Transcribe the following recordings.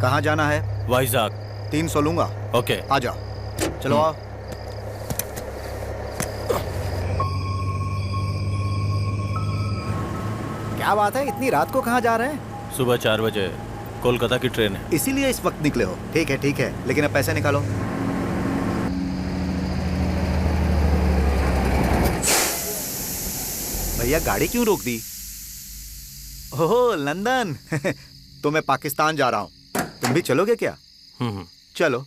कहाँ जाना है? वाइजाग। 300 लूंगा। ओके आ जाओ, चलो आओ। क्या बात है, इतनी रात को कहाँ जा रहे हैं? सुबह 4 बजे कोलकाता की ट्रेन है। इसीलिए इस वक्त निकले हो? ठीक है, लेकिन अब पैसे निकालो। भैया गाड़ी क्यों रोक दी? ओह लंदन। तो मैं पाकिस्तान जा रहा हूँ, तुम भी चलोगे क्या? चलो।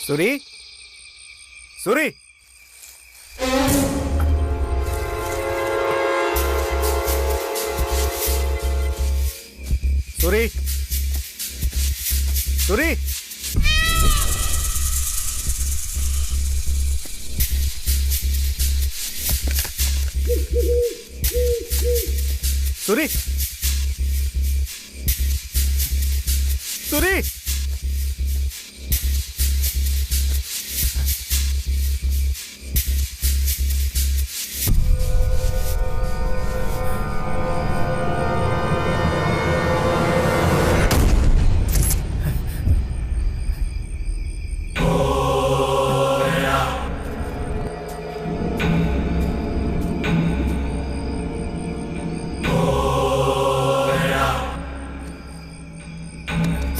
सूरी, सूरी, सूरी, सूरी, सूरी, सूरी।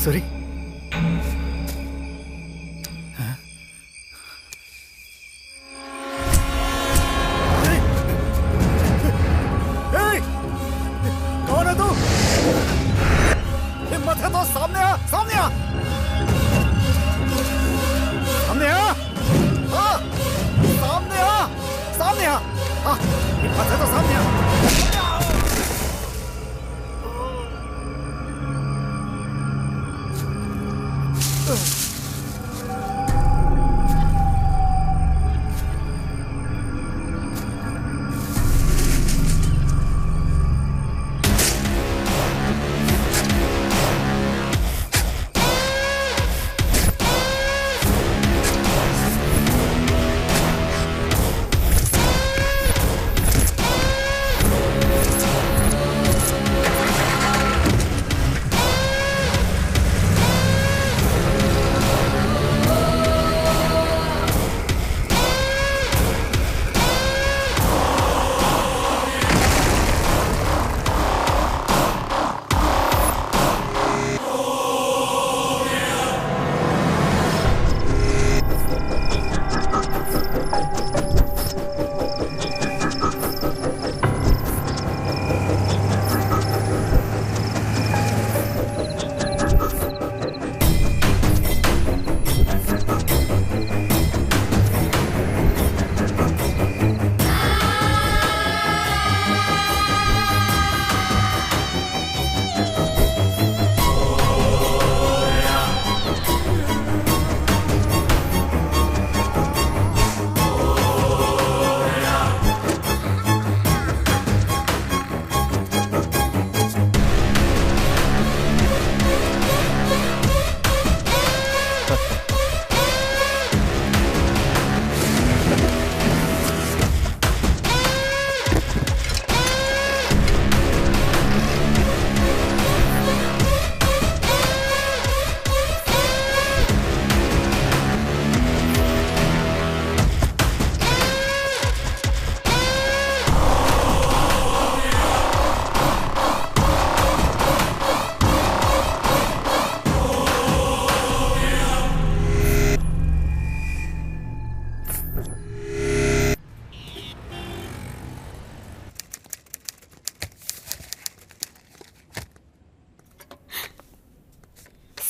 सूरी, कौन है तू? हिम्मत है तो सामने आ, सामने आ, सामने आ, सामने आ, सामने आ, हिम्मत है तो सामने आ।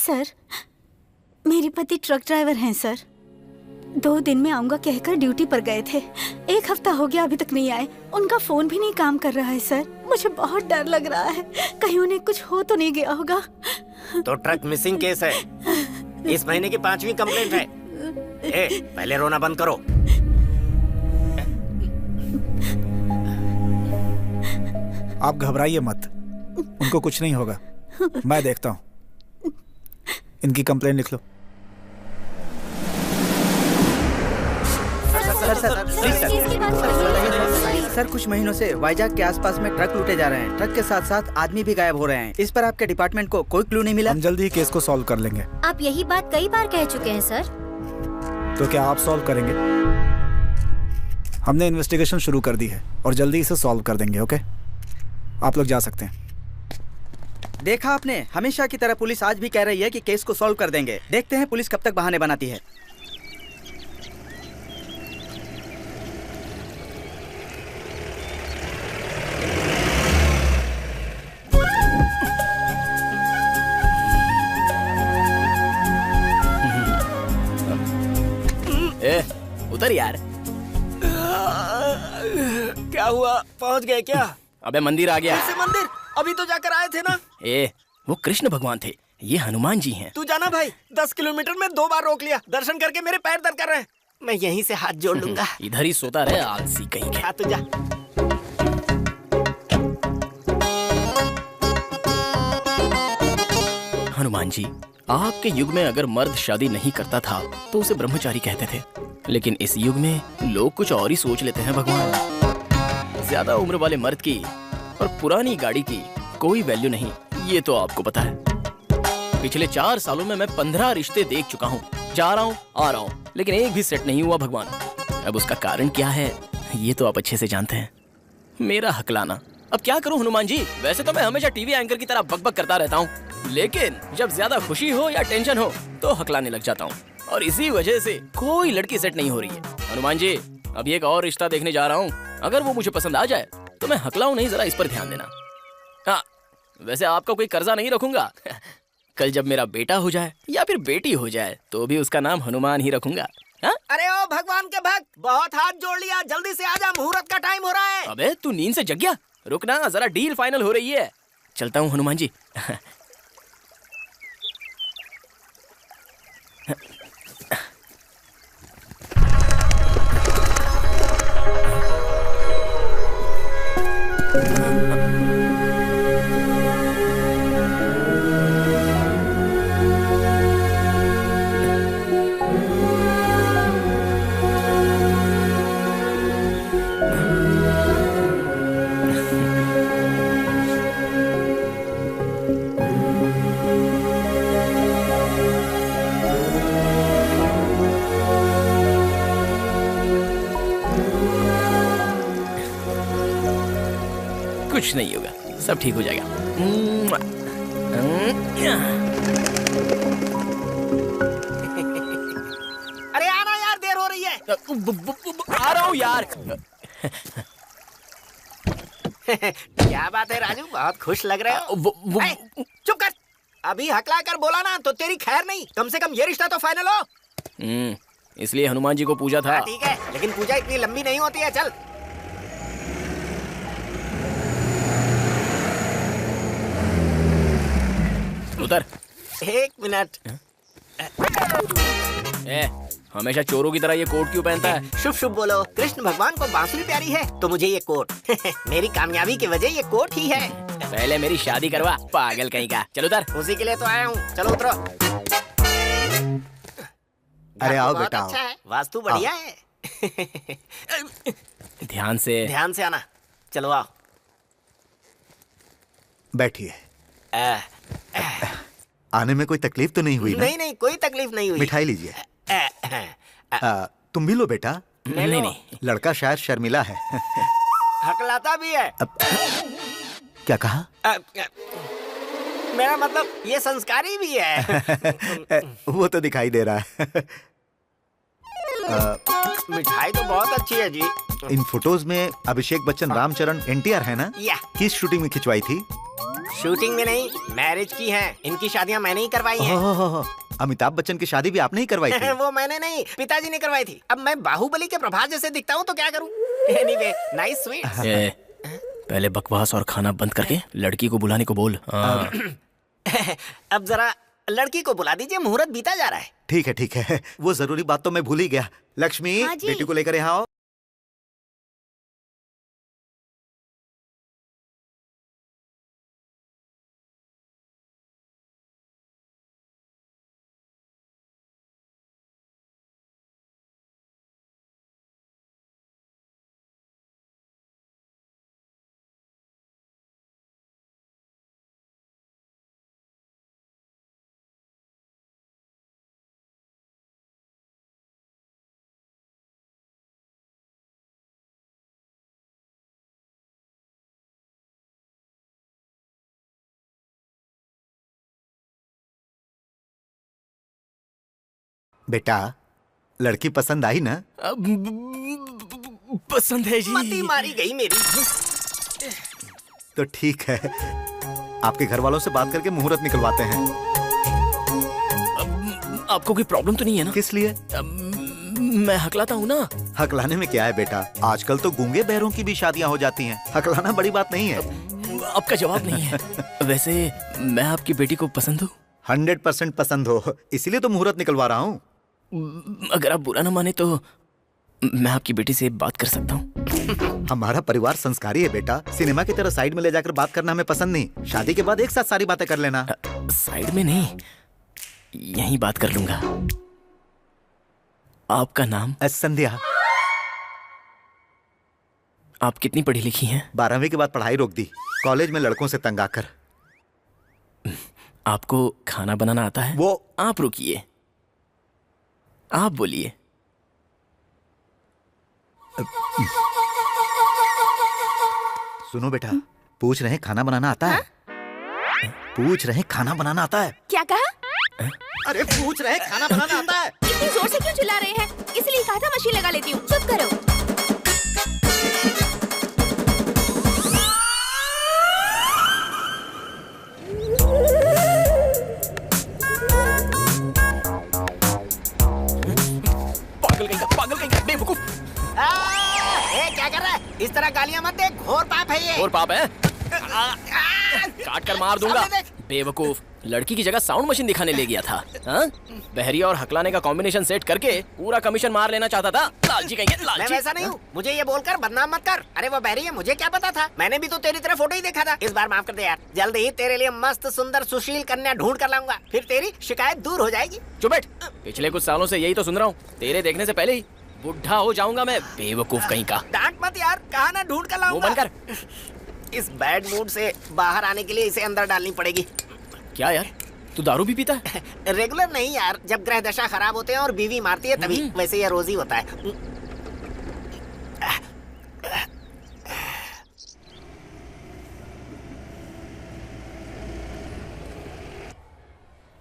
सर, मेरे पति ट्रक ड्राइवर हैं सर। 2 दिन में आऊंगा कहकर ड्यूटी पर गए थे। 1 हफ्ता हो गया अभी तक नहीं आए। उनका फोन भी नहीं काम कर रहा है सर। मुझे बहुत डर लग रहा है, कहीं उन्हें कुछ हो तो नहीं गया होगा। तो ट्रक मिसिंग केस है। इस महीने की 5वीं कंप्लेंट है। पहले रोना बंद करो। आप घबराइए मत, उनको कुछ नहीं होगा। मैं देखता हूँ। इनकी कंप्लेंट लिख लो। सर कुछ महीनों से वाइजाग के आसपास में ट्रक लूटे जा रहे हैं। ट्रक के साथ साथ आदमी भी गायब हो रहे हैं। इस पर आपके डिपार्टमेंट को कोई क्लू नहीं मिला? हम जल्दी ही केस को सॉल्व कर लेंगे। आप यही बात कई बार कह चुके हैं सर। तो क्या आप सॉल्व करेंगे? हमने इन्वेस्टिगेशन शुरू कर दी है और जल्दी इसे सॉल्व कर देंगे। ओके, आप लोग जा सकते हैं। देखा आपने, हमेशा की तरह पुलिस आज भी कह रही है कि केस को सॉल्व कर देंगे। देखते हैं पुलिस कब तक बहाने बनाती है। उतर यार। क्या हुआ, पहुंच गए क्या? अबे मंदिर आ गया। कैसे मंदिर? अभी तो जाकर आए थे ना। वो कृष्ण भगवान थे, ये हनुमान जी हैं। तू जाना भाई, 10 किलोमीटर में 2 बार रोक लिया। दर्शन करके मेरे पैर दर्द कर रहे हैं। मैं यहीं से हाथ जोड़ लूंगा। इधर ही सोता रहे आलसी कहीं के। तू जा। हनुमान जी, आपके युग में अगर मर्द शादी नहीं करता था तो उसे ब्रह्मचारी कहते थे, लेकिन इस युग में लोग कुछ और ही सोच लेते हैं। भगवान, ज्यादा उम्र वाले मर्द की और पुरानी गाड़ी की कोई वैल्यू नहीं, ये तो आपको पता है। पिछले 4 सालों में मैं 15 रिश्ते देख चुका हूँ। जा रहा हूँ, आ रहा हूँ, लेकिन एक भी सेट नहीं हुआ। भगवान, अब उसका कारण क्या है ये तो आप अच्छे से जानते हैं। मेरा हकलाना। अब क्या करूं हनुमान जी? वैसे तो मैं हमेशा टीवी एंकर की तरह बकबक करता रहता हूँ, लेकिन जब ज्यादा खुशी हो या टेंशन हो तो हकलाने लग जाता हूँ, और इसी वजह से कोई लड़की सेट नहीं हो रही है। हनुमान जी, अभी एक और रिश्ता देखने जा रहा हूँ। अगर वो मुझे पसंद आ जाए तो मैं हकलाऊं नहीं, जरा इस पर ध्यान देना। हाँ, वैसे आपका कोई कर्जा नहीं रखूंगा। कल जब मेरा बेटा हो जाए या फिर बेटी हो जाए तो भी उसका नाम हनुमान ही रखूंगा। हा? अरे ओ भगवान के भक्त, बहुत हाथ जोड़ लिया, जल्दी से आजा, मुहूर्त का टाइम हो रहा है। अबे तू नींद से जग गया? रुकना, जरा डील फाइनल हो रही है। चलता हूँ हनुमान जी। कुछ नहीं होगा, सब ठीक हो जाएगा। अरे आना यार, देर हो रही है। आ रहा हूँ यार। क्या बात है राजू, बहुत खुश लग रहे हो। चुप कर, अभी हकला कर बोला ना तो तेरी खैर नहीं। कम से कम ये रिश्ता तो फाइनल हो। इसलिए हनुमान जी को पूजा था। ठीक है, लेकिन पूजा इतनी लंबी नहीं होती है। चल उतर। 1 मिनट। हमेशा चोरों की तरह ये कोट क्यों पहनता है? शुभ शुभ बोलो। कृष्ण भगवान को बांसुरी प्यारी है तो मुझे ये कोट। मेरी कामयाबी की वजह ये कोट ही है। पहले मेरी शादी करवा, पागल कहीं का। चलो उतर। उसी के लिए तो आया हूँ, चलो उतरो। अरे आओ बेटा, अच्छा है, वास्तु बढ़िया है। ध्यान से आना। चलो आओ, बैठिए। आने में कोई तकलीफ तो नहीं हुई ना? नहीं, कोई तकलीफ नहीं हुई। मिठाई लीजिए। तुम भी लो बेटा। नहीं, लड़का शायद शर्मिला है। हकलाता भी है। क्या कहा? मेरा मतलब ये संस्कारी भी है। वो तो दिखाई दे रहा है। मिठाई तो बहुत अच्छी है जी। इन फोटोज में अभिषेक बच्चन, रामचरण, NTR है ना? या किस शूटिंग में खिंचवाई थी? शूटिंग में नहीं, मैरिज की है। इनकी शादियां मैंने ही करवाई हैं। अमिताभ बच्चन की शादी भी आपने ही करवाई थी। वो मैंने नहीं, पिताजी ने करवाई थी। अब मैं बाहुबली के प्रभास जैसे दिखता हूँ तो क्या करूँ? Anyway, nice sweet. पहले बकवास और खाना बंद करके लड़की को बुलाने को बोल। अब जरा लड़की को बुला दीजिए, मुहूर्त बीता जा रहा है। ठीक है, वो जरूरी बात तो मैं भूल ही गया। लक्ष्मी, हाँ जी। बेटी को लेकर यहाँ आओ। बेटा, लड़की पसंद आई ना? पसंद है जी। मती मारी गई मेरी। तो ठीक है, आपके घर वालों से बात करके मुहूर्त निकलवाते हैं। आपको कोई प्रॉब्लम तो नहीं है ना? किस लिए? मैं हकलाता हूँ ना। हकलाने में क्या है बेटा, आजकल तो गूंगे बहरों की भी शादियां हो जाती हैं। हकलाना बड़ी बात नहीं है। आपका जवाब नहीं है। वैसे मैं आपकी बेटी को पसंद हूँ। 100% पसंद हो, इसीलिए तो मुहूर्त निकलवा रहा हूँ। अगर आप बुरा ना माने तो मैं आपकी बेटी से बात कर सकता हूँ। हमारा परिवार संस्कारी है बेटा, सिनेमा की तरह साइड में ले जाकर बात करना हमें पसंद नहीं। शादी के बाद एक साथ सारी बातें कर लेना। साइड में नहीं, यहीं बात कर लूंगा। आपका नाम? संध्या। आप कितनी पढ़ी लिखी हैं? 12वीं के बाद पढ़ाई रोक दी, कॉलेज में लड़कों से तंग आकर। आपको खाना बनाना आता है? वो आप रुकिए, आप बोलिए। सुनो बेटा, पूछ रहे हैं खाना बनाना आता है? पूछ रहे हैं खाना बनाना आता है? क्या कहा? अरे पूछ रहे हैं खाना बनाना आता है? इतनी जोर से क्यों चिल्ला रहे हैं? इसलिए कहा था मशीन लगा लेती हूँ। चुप करो। पागल कहीं का बेवकूफ। क्या कर रहा है? इस तरह गालियां मत दे, घोर पाप है ये। और पाप है? काट कर मार दूंगा। बेवकूफ, लड़की की जगह साउंड मशीन दिखाने ले गया था। हाँ? बहरिया और हकलाने का कॉम्बिनेशन सेट करके पूरा कमीशन मार लेना चाहता था। लालची कहीं मैं लालची। वैसा नहीं हूँ, मुझे ये बोलकर बदनाम मत कर। अरे वो बहरी है, मुझे क्या पता था? मैंने भी तो तेरी तरह फोटो ही देखा था। इस बार माफ कर दे यार, जल्द ही तेरे लिए मस्त सुंदर सुशील कन्या ढूंढ कर लाऊंगा, फिर तेरी शिकायत दूर हो जाएगी। चुप बैठ, पिछले कुछ सालों से यही तो सुन रहा हूँ। तेरे देखने से पहले ही बुढ़ा हो जाऊंगा मैं। बेवकूफ कहीं का। डांट मत यार, कहा ना ढूंढ कर लाऊंगा। मुंह बंद कर। इस बैड मूड से बाहर आने के लिए इसे अंदर डालनी पड़ेगी। क्या यार, तू दारू भी पीता है? रेगुलर नहीं यार, जब ग्रह दशा खराब होते हैं और बीवी मारती है तभी। वैसे ये रोज ही होता है।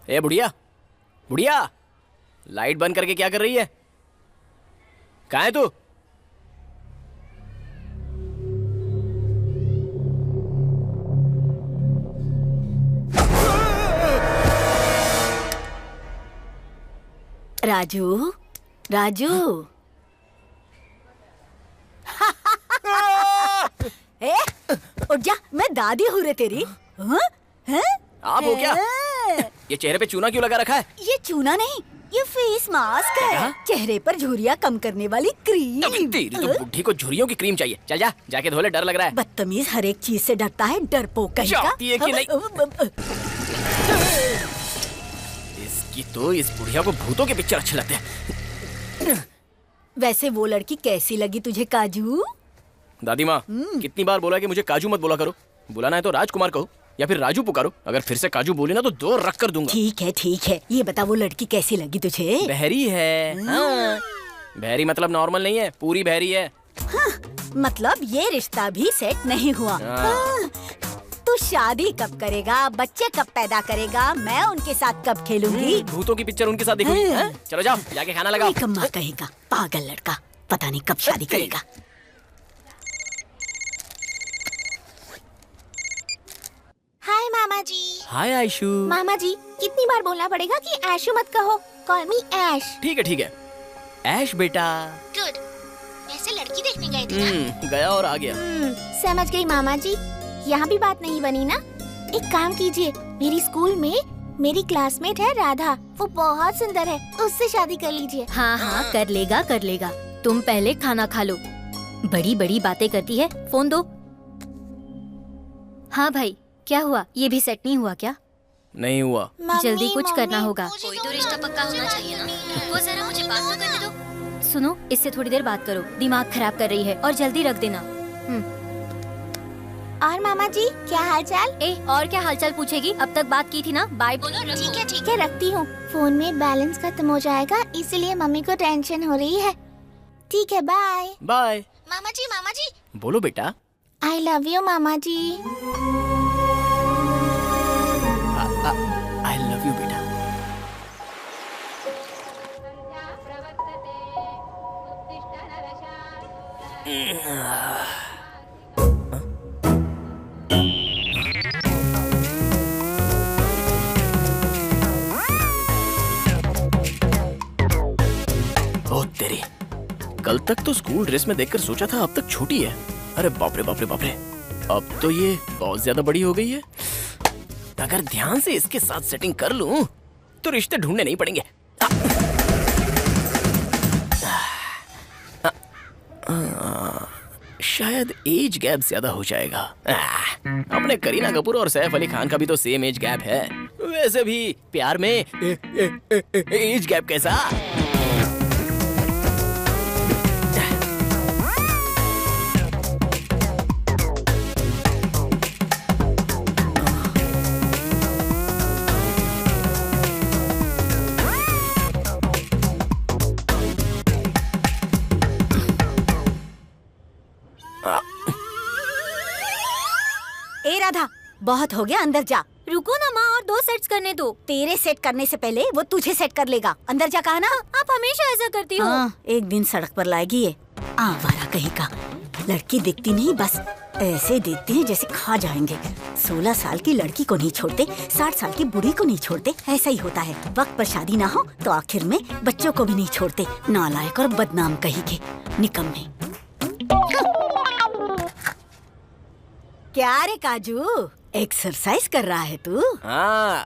ए बुढ़िया, बुढ़िया, लाइट बंद करके क्या कर रही है? कहाँ है तू? राजू, राजू। ए, उठ जा, मैं दादी हूँ रे तेरी। हाँ? हैं? आप हो क्या? ये चेहरे पे चूना क्यों लगा रखा है? ये चूना नहीं, ये फेस मास्क है। क्या? चेहरे पर झुर्रियाँ कम करने वाली क्रीम। तेरी तो बुढ़ी को झुर्रियों की क्रीम चाहिए। चल जा, जाके धो ले, डर लग रहा है। बदतमीज हर एक चीज से डरता है, डरपोक कहीं का। जानती है कि नहीं? इसकी तो, इस बुढ़िया को भूतों के पिक्चर अच्छे लगते हैं। वैसे वो लड़की कैसी लगी तुझे काजू? दादी माँ, कितनी बार बोला कि मुझे काजू मत बोला करो। बुलाना है तो राजकुमार कहो या फिर राजू पुकारो। अगर फिर से काजू बोली ना तो 2 रख कर दूंगा। ठीक है, ये बता वो लड़की कैसी लगी तुझे? बहरी है। हाँ। बहरी मतलब नॉर्मल नहीं है, पूरी बहरी है। हाँ, मतलब ये रिश्ता भी सेट नहीं हुआ। हाँ, तू शादी कब करेगा? बच्चे कब पैदा करेगा? मैं उनके साथ कब खेलूंगी? भूतों की पिक्चर उनके साथ देखूंगी। हाँ? चलो जाओ, जाके खाना लगाओ। निकम्मा कहेगा, पागल लड़का, पता नहीं कब शादी करेगा। हाय मामा जी। हाय आयशु। मामा जी, कितनी बार बोलना पड़ेगा कि ऐशु मत कहो, कॉल मी ऐश। ठीक है ऐश बेटा। गुड। ऐसे लड़की देखने गए थे ना? गया और आ गया। समझ गई मामा जी। यहाँ भी बात नहीं बनी ना? एक काम कीजिए, मेरी स्कूल में मेरी क्लासमेट है राधा, वो बहुत सुंदर है, उससे शादी कर लीजिए। हाँ कर लेगा। तुम पहले खाना खा लो, बड़ी बड़ी बातें करती है। फोन दो। हाँ भाई, क्या हुआ? ये भी सेट नहीं हुआ क्या? नहीं हुआ। जल्दी कुछ करना होगा, कोई तो रिश्ता पक्का होना चाहिए ना। रुको जरा, मुझे बात तो करने दो। सुनो, इससे थोड़ी देर बात करो, दिमाग खराब कर रही है, और जल्दी रख देना। और मामा जी क्या हालचाल? और क्या हालचाल पूछेगी? अब तक बात की थी ना। बाय बोलो। ठीक है रखती हूँ। फोन में बैलेंस खत्म हो जाएगा, इसलिए मम्मी को टेंशन हो रही है। ठीक है, बाय बाय। मामा जी। बोलो बेटा। आई लव यू मामा जी। आई लव यू बेटा। ओ तेरी, कल तक तो स्कूल ड्रेस में देखकर सोचा था अब तक छोटी है। अरे बाप रे बाप रे बाप रे, अब तो ये बहुत ज्यादा बड़ी हो गई है। अगर ध्यान से इसके साथ सेटिंग कर लूं तो रिश्ते ढूंढने नहीं पड़ेंगे। शायद एज गैप ज्यादा हो जाएगा। अपने करीना कपूर और सैफ अली खान का भी तो सेम एज गैप है। वैसे भी प्यार में एज गैप कैसा? ए राधा, बहुत हो गया, अंदर जा। रुको ना माँ, और 2 सेट्स करने दो। तेरे सेट करने से पहले वो तुझे सेट कर लेगा। अंदर जा, कहा ना। आप हमेशा ऐसा करती हो। एक दिन सड़क पर लाएगी ये आवारा कहीं का। लड़की दिखती नहीं, बस ऐसे देखते हैं जैसे खा जाएंगे। 16 साल की लड़की को नहीं छोड़ते, 60 साल की बूढ़ी को नहीं छोड़ते। ऐसा ही होता है, वक्त पर शादी ना हो तो आखिर में बच्चों को भी नहीं छोड़ते। नालायक और बदनाम कहीं के, निकम्मे। क्या रे काजू, एक्सरसाइज कर रहा है तू? हाँ,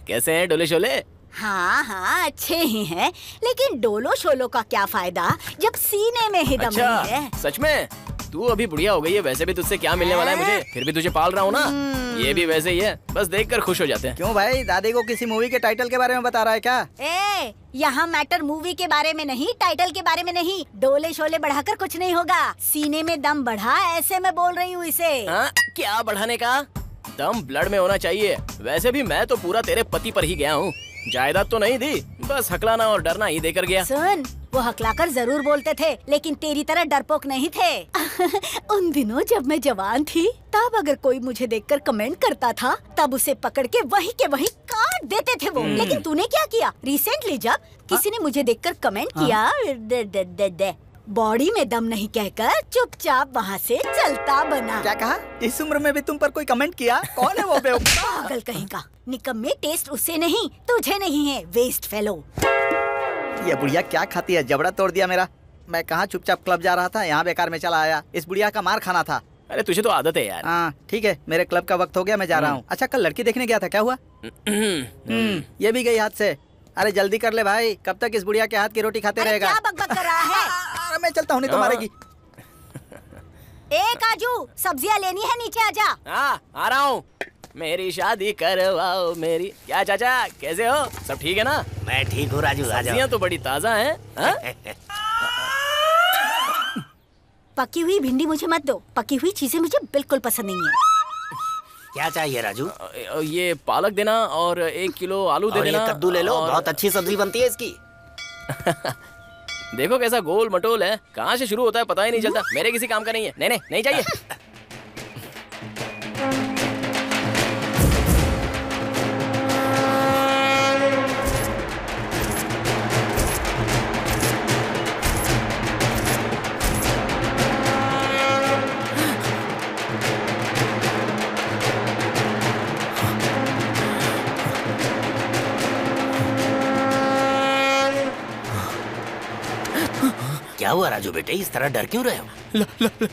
कैसे हैं डोले शोले? हाँ अच्छे ही हैं, लेकिन डोलो शोलो का क्या फायदा जब सीने में ही दम अच्छा, नहीं है। सच में? तू अभी बुढ़िया हो गई है, वैसे भी तुझसे क्या मिलने वाला है मुझे? फिर भी तुझे पाल रहा हूँ ना। ये भी वैसे ही है, बस देखकर खुश हो जाते हैं। क्यों भाई, दादी को किसी मूवी के टाइटल के बारे में बता रहा है क्या? यहाँ मैटर मूवी के बारे में नहीं, टाइटल के बारे में नहीं। डोले शोले बढ़ाकर कुछ नहीं होगा, सीने में दम बढ़ा, ऐसे मैं बोल रही हूँ इसे। क्या बढ़ाने का? दम ब्लड में होना चाहिए। वैसे भी मैं तो पूरा तेरे पति पर ही गया हूँ, जायदाद तो नहीं दी, बस हकलाना और डरना ही देकर गया। सुन, वो हकलाकर जरूर बोलते थे, लेकिन तेरी तरह डरपोक नहीं थे। उन दिनों जब मैं जवान थी, तब अगर कोई मुझे देखकर कमेंट करता था, तब उसे पकड़ के वहीं के वहीं काट देते थे वो। लेकिन तूने क्या किया? रिसेंटली जब किसी ने मुझे देखकर कमेंट किया, बॉडी में दम नहीं कहकर चुपचाप वहाँ से चलता बना। क्या कहा? इस उम्र में भी तुम पर कोई कमेंट किया? कौन है वो बेवकूफ? पागल कहीं का, निकम्मे। टेस्ट उससे नहीं, तुझे नहीं है, वेस्ट फेलो। ये बुढ़िया क्या खाती है, जबड़ा तोड़ दिया मेरा। मैं कहाँ चुपचाप क्लब जा रहा था, यहाँ बेकार में चला आया। इस बुढ़िया का मार खाना था। अरे तुझे तो आदत है यार। हाँ ठीक है, मेरे क्लब का वक्त हो गया, मैं जा रहा हूँ। अच्छा, कल लड़की देखने गया था, क्या हुआ? ये भी गई हाथ से। अरे जल्दी कर ले भाई, कब तक इस बुढ़िया के हाथ की रोटी खाते रहेगा? क्या बकबक कर रहा है? अरे मैं चलता हूँ, नहीं तो मारेगी। ए काजू, सब्जियाँ लेनी है, नीचे आजा। आ रहा हूँ। मेरी शादी करवाओ मेरी। क्या चाचा, कैसे हो? सब ठीक है ना? मैं ठीक हूँ राजू, आ जाओ। सब्जियाँ तो बड़ी ताजा हैं। पकी हुई भिंडी मुझे मत दो, पकी हुई चीजें मुझे बिल्कुल पसंद नहीं है। क्या चाहिए राजू? ये पालक देना और 1 किलो आलू दे देना। कद्दू ले लो, बहुत अच्छी सब्जी बनती है इसकी। देखो कैसा गोल मटोल है, कहाँ से शुरू होता है पता ही नहीं चलता। मेरे किसी काम का नहीं है। नहीं नहीं नहीं चाहिए। हुआ राजू बेटे, इस तरह डर क्यों रहे हो?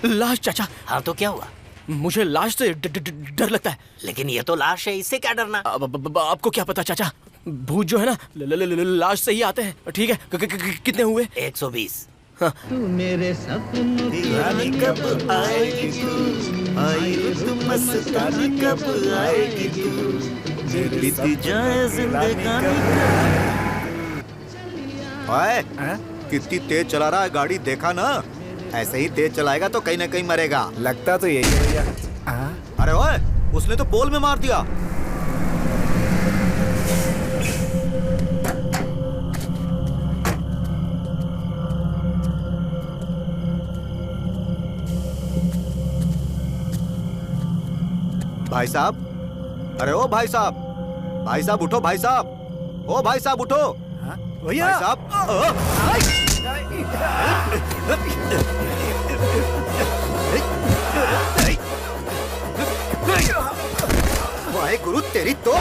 लाश चाचा। हाँ तो क्या हुआ? मुझे लाश से डर लगता है। लेकिन ये तो लाश है, इससे क्या डरना? आपको क्या पता चाचा, भूत जो है ना लाश से ही आते हैं। ठीक है, कितने हुए? 120। हाँ। मेरे सपनों की कब आएगी तू, आई रुत मस्तानी कब आएगी तू, बीती जाए जिंदगानी। ओए, कितनी तेज चला रहा है गाड़ी, देखा ना? ऐसे ही तेज चलाएगा तो कहीं ना कहीं मरेगा। लगता तो यही है भैया। अरे ओए, उसने तो पोल में मार दिया। भाई साहब, अरे ओ भाई साहब, भाई साहब उठो, भाई साहब, ओ भाई साहब उठो। भैया भाई साहब, वाहे गुरु तेरी तो।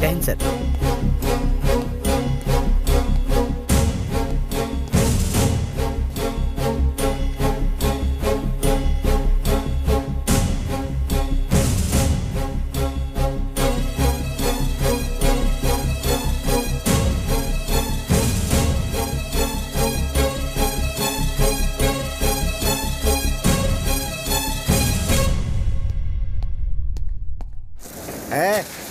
कैंसर।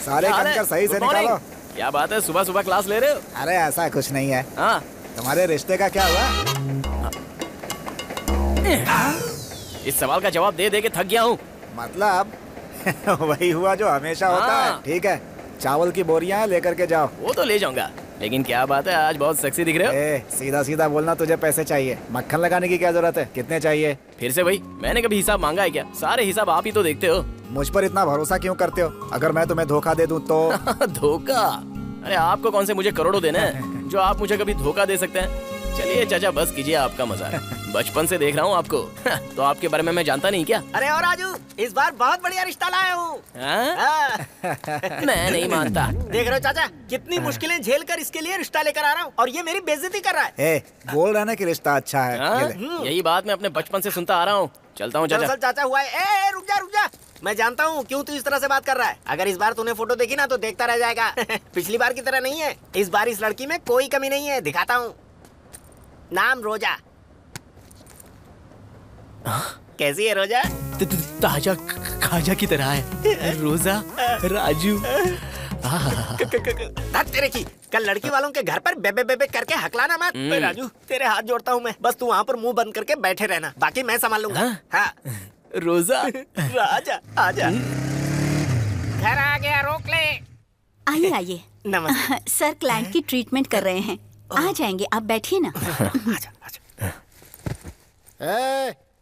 सारे कंकर सही से निकालो। क्या बात है, सुबह सुबह क्लास ले रहे हो? अरे ऐसा कुछ नहीं है। हाँ। तुम्हारे रिश्ते का क्या हुआ? इस सवाल का जवाब दे दे के थक गया हूँ। मतलब वही हुआ जो हमेशा होता है। ठीक है, चावल की बोरियां लेकर के जाओ। वो तो ले जाऊंगा, लेकिन क्या बात है आज बहुत सेक्सी दिख रहे हो। सीधा सीधा बोलना, तुझे पैसे चाहिए, मक्खन लगाने की क्या जरूरत है? कितने चाहिए? फिर से भाई, मैंने कभी हिसाब मांगा है क्या? सारे हिसाब आप ही तो देखते हो। मुझ पर इतना भरोसा क्यों करते हो? अगर मैं तुम्हें धोखा दे दूं तो? धोखा? अरे आपको कौन से मुझे करोड़ों देने हैं जो आप मुझे कभी धोखा दे सकते हैं? चलिए चाचा बस कीजिए आपका मजाक, बचपन से देख रहा हूँ आपको। तो आपके बारे में मैं जानता नहीं क्या? अरे और राजू, इस बार बहुत बढ़िया रिश्ता लाया हूँ। मैं नहीं मानता। देख रहे हो चाचा, कितनी मुश्किलें झेल कर इसके लिए रिश्ता लेकर आ रहा हूँ और ये मेरी बेइज्जती कर रहा है। बोल रहा ना कि रिश्ता अच्छा है। यही बात मैं अपने बचपन से सुनता आ रहा हूँ। चलता हूँ चाचा। चाचा हुआ है। रुक जा, मैं जानता हूँ क्यों तू इस तरह से बात कर रहा है। अगर इस बार तूने फोटो देखी ना तो देखता रह जाएगा। पिछली बार की तरह नहीं है, इस बार इस लड़की में कोई कमी नहीं है। दिखाता हूँ, नाम रोजा। कैसी है रोजा? ताजा खाजा की तरह है रोजा। राजू तेरे की कल लड़की वालों के घर पर बेबे बेबे करके हकलाना मत। राजू तेरे हाथ जोड़ता हूँ मैं, बस तू वहाँ पर मुंह बंद करके बैठे रहना, बाकी मैं संभाल लूंगा। हाँ रोजा। राजा आजा, घर आ गया, रोक ले। आइए आइए। नमस्ते सर, क्लाइंट की ट्रीटमेंट कर रहे हैं, आ जाएंगे, आप बैठिए ना। आजा।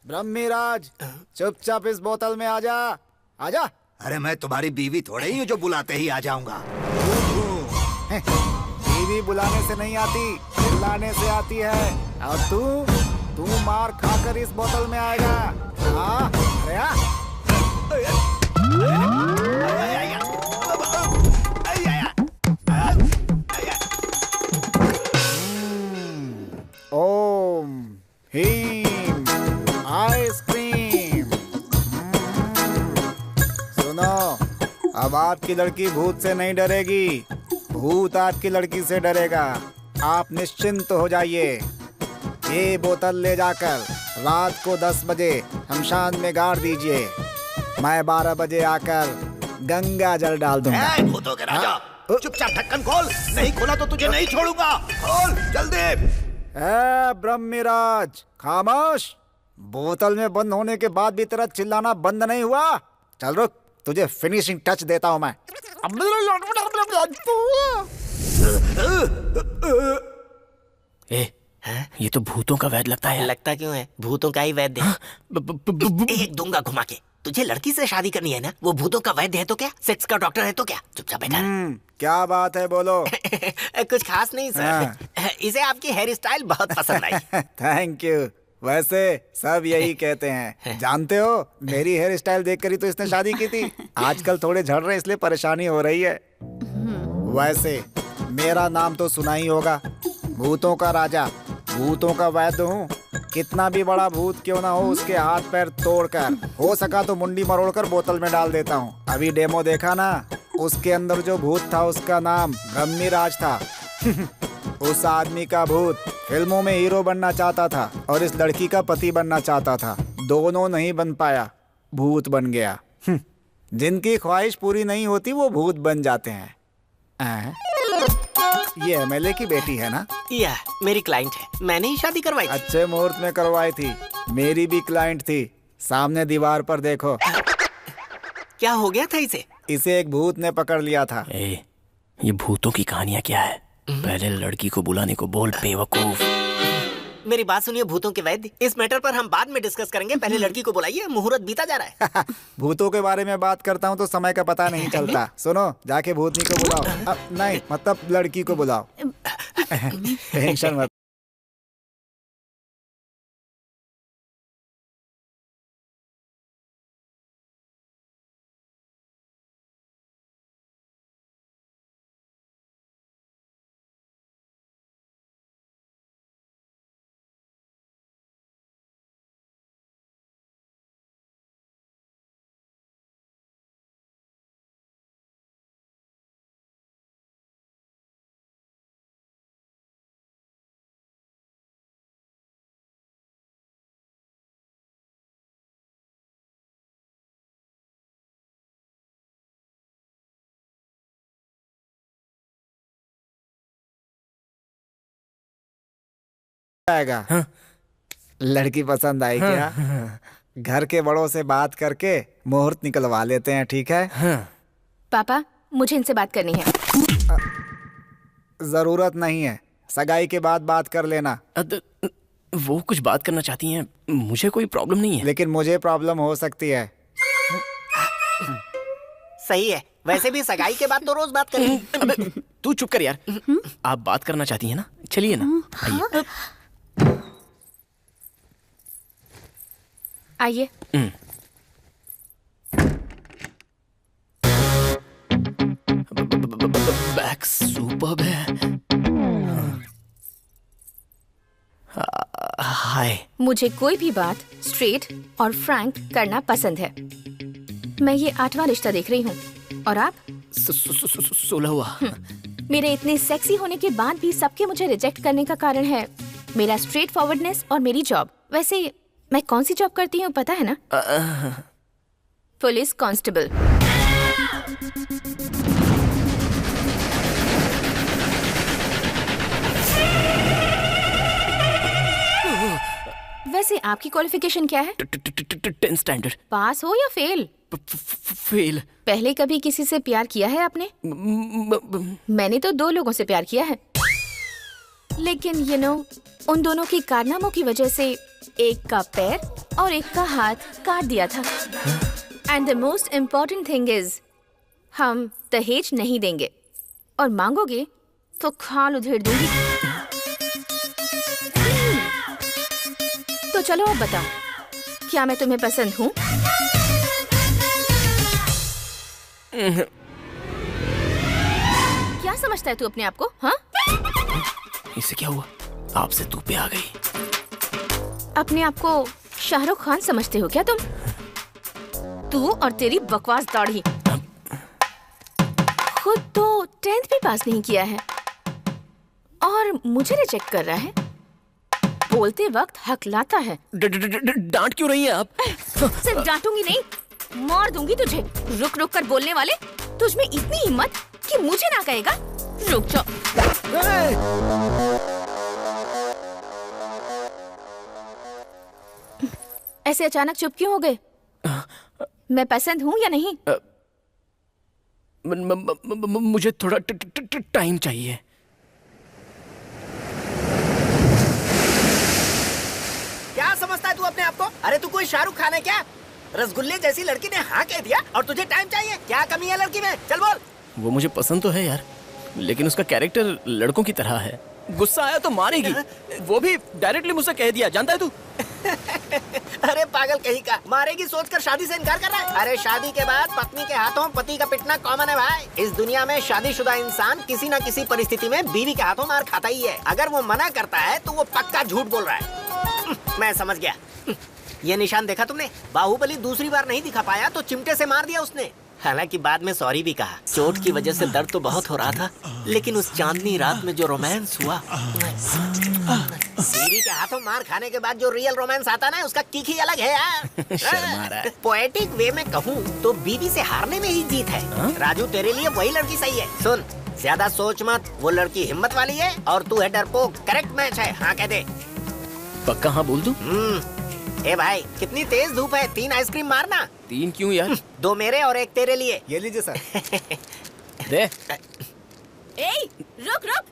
ब्रह्मीराज, चुपचाप इस बोतल में आजा। आजा। अरे मैं तुम्हारी बीवी थोड़े ही हूँ जो बुलाते ही आ जाऊंगा। बीवी बुलाने से नहीं आती, चिल्लाने से आती है। और तू मार खाकर इस बोतल में आएगा। अरे अब आपकी लड़की भूत से नहीं डरेगी, भूत आपकी लड़की से डरेगा। आप निश्चिंत हो जाइए। ये बोतल ले जाकर रात को 10 बजे शमशान में गाड़ दीजिए। मैं 12 बजे आकर गंगा जल डाल दूंगा। भूतों के राजा, चुपचाप ढक्कन खोल, नहीं खोला तो तुझे नहीं छोड़ूंगा। खोल जल्दी। ब्रह्मराज खामोश। बोतल में बंद होने के बाद भी तेरा चिल्लाना बंद नहीं हुआ। चल रुक, तुझे फिनिशिंग टच देता हूँ मैं। ये तो भूतों का वैद्य लगता है। लगता क्यों है? भूतों का ही वैद्य है। एक दूंगा घुमा के। तुझे लड़की से शादी करनी है ना? वो भूतों का वैद्य है तो क्या? सेक्स का डॉक्टर है तो क्या? चुपचाप बैठा। क्या बात है, बोलो। कुछ खास नहीं सर, इसे आपकी हेयर स्टाइल बहुत पसंद आई। Thank you. वैसे सब यही कहते हैं। जानते हो, मेरी हेयर स्टाइल देखकर ही तो इसने शादी की थी। आजकल थोड़े झड़ रहे इसलिए परेशानी हो रही है। वैसे मेरा नाम तो सुना ही होगा, भूतों का राजा, भूतों का वैद्य हूँ। कितना भी बड़ा भूत क्यों ना हो, उसके हाथ पैर तोड़कर, हो सका तो मुंडी मरोड़कर बोतल में डाल देता हूँ। अभी डेमो देखा ना, उसके अंदर जो भूत था उसका नाम ब्रह्मराज था। उस आदमी का भूत फिल्मों में हीरो बनना चाहता था और इस लड़की का पति बनना चाहता था। दोनों नहीं बन पाया, भूत बन गया। जिनकी ख्वाहिश पूरी नहीं होती वो भूत बन जाते हैं। ये एमएलए की बेटी है ना? या मेरी क्लाइंट है, मैंने ही शादी करवाई थी। अच्छे मुहूर्त में करवाई थी। मेरी भी क्लाइंट थी। सामने दीवार पर देखो। क्या हो गया था इसे? इसे एक भूत ने पकड़ लिया था। ये भूतों की कहानियाँ क्या है? पहले लड़की को बुलाने को बोल, बेवकूफ। मेरी बात सुनिए भूतों के वैद्य, इस मैटर पर हम बाद में डिस्कस करेंगे। पहले लड़की को बुलाइए, मुहूर्त बीता जा रहा है। भूतों के बारे में बात करता हूँ तो समय का पता नहीं चलता। सुनो, जाके भूतनी को बुलाओ। नहीं, मतलब लड़की को बुलाओ। टेंशन मत। आएगा। लड़की पसंद आई क्या? घर के बड़ों से बात करके मुहूर्त निकलवा लेते हैं, ठीक है? पापा, मुझे इनसे बात करनी है। जरूरत नहीं है, सगाई के बाद बात कर लेना। वो कुछ बात करना चाहती हैं, मुझे कोई प्रॉब्लम नहीं है। लेकिन मुझे प्रॉब्लम हो सकती है। सही है, वैसे भी सगाई के बाद तो रोज बात करेंगे। तू चुप कर यार। आप बात करना चाहती हैं ना, चलिए ना, आइए। आइए। बैक सुपर्ब है। हाय। मुझे कोई भी बात स्ट्रेट और फ्रैंक करना पसंद है। मैं ये 8वां रिश्ता देख रही हूँ और आप 16वां। मेरे इतने सेक्सी होने के बाद भी सबके मुझे रिजेक्ट करने का कारण है मेरा स्ट्रेट फॉरवर्डनेस और मेरी जॉब। वैसे मैं कौन सी जॉब करती हूँ पता है ना? Police constable. वैसे आपकी क्वालिफिकेशन क्या है? 10th standard. पास हो या फेल? फेल। पहले कभी किसी से प्यार किया है आपने? मैंने तो 2 लोगों से प्यार किया है, लेकिन उन दोनों की कारनामों की वजह से एक का पैर और एक का हाथ काट दिया था। And the most important thing is, हम दहेज नहीं देंगे और मांगोगे तो खाल उधेड़ दूंगी। तो चलो अब बताओ, क्या मैं तुम्हें पसंद हूँ? क्या समझता है तू अपने आप को? हाँ, इसे क्या हुआ? आपसे तू पे आ गई। अपने आप को शाहरुख खान समझते हो क्या तुम? तू और तेरी बकवास दाढ़ी। वो तो 10th भी पास नहीं किया है और मुझे रिजेक्ट कर रहा है। बोलते वक्त हकलाता है। डांट क्यों रही हैं आप? सिर्फ डांटूंगी नहीं, मार दूंगी तुझे। रुक रुक कर बोलने वाले, तुझ में इतनी हिम्मत कि मुझे ना कहेगा? रुक जाओ। ऐसे अचानक चुप क्यों हो गए? मैं पसंद हूँ या नहीं? मुझे थोड़ा टाइम चाहिए। क्या समझता है तू अपने आप को? अरे तू कोई शाहरुख खान है क्या? रसगुल्ले जैसी लड़की ने हाँ कह दिया और तुझे टाइम चाहिए? क्या कमी है लड़की में? चल बोल। वो मुझे पसंद तो है यार, लेकिन उसका कैरेक्टर लड़कों की तरह है। गुस्सा आया तो मारेगी, वो भी डायरेक्टली मुझसे कह दिया, जानता है तू? अरे पागल कहीं का, मारेगी सोचकर शादी से इनकार कर रहा है? अरे शादी के बाद पत्नी के हाथों पति का पिटना कॉमन है भाई। इस दुनिया में शादीशुदा इंसान किसी न किसी परिस्थिति में बीवी के हाथों मार खाता ही है। अगर वो मना करता है तो वो पक्का झूठ बोल रहा है। मैं समझ गया। ये निशान देखा तुमने? बाहुबली दूसरी बार नहीं दिखा पाया तो चिमटे से मार दिया उसने। हालांकि बाद में सॉरी भी कहा। चोट की वजह से दर्द तो बहुत हो रहा था, लेकिन उस चांदनी रात में जो रोमांस हुआ, बीवी के हाथों मार खाने के बाद जो रियल रोमांस आता ना, उसका किक ही अलग है यार। शर्मा रहा है। पोएटिक वे में कहूँ तो बीवी से हारने में ही जीत है। राजू तेरे लिए वही लड़की सही है। सुन, ज्यादा सोच मत, वो लड़की हिम्मत वाली है और तू है डरपोक। करेक्ट मैच है, हाँ कह दे। पक्का हाँ बोल दूं? ए भाई, कितनी तेज धूप है, 3 आइसक्रीम मारना। 3 क्यों यार? 2 मेरे और 1 तेरे लिए। ये लीजिए सर। दे। ए, रुक रुक।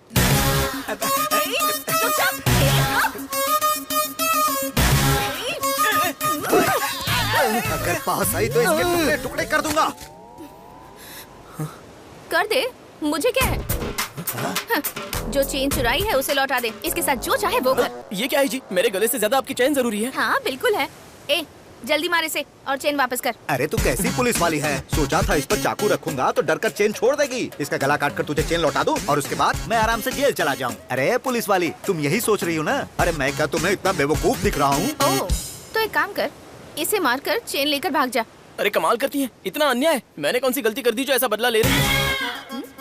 रुक जा। अगर पास आई तो इसके टुकड़े टुकड़े कर दूंगा। कर दे, मुझे क्या है? जो चेन चुराई है उसे लौटा दे। इसके साथ जो चाहे वो कर। ये क्या है जी? मेरे गले से ज्यादा आपकी चैन जरूरी है। हाँ बिल्कुल है। ए, जल्दी मारे से और चेन वापस कर। अरे तू कैसी पुलिस वाली है? सोचा था इस पर चाकू रखूंगा तो डरकर चेन छोड़ देगी। इसका गला काट कर तुझे चेन लौटा दूं और उसके बाद मैं आराम से जेल चला जाऊं। अरे पुलिस वाली, तुम यही सोच रही हो ना? अरे मैं क्या तुम्हें इतना बेवकूफ दिख रहा हूँ? ओह, तो एक काम कर, इसे मारकर चेन लेकर भाग जा। अरे कमाल करती है, इतना अन्याय। मैंने कौन सी गलती कर दी जो ऐसा बदला ले रही है?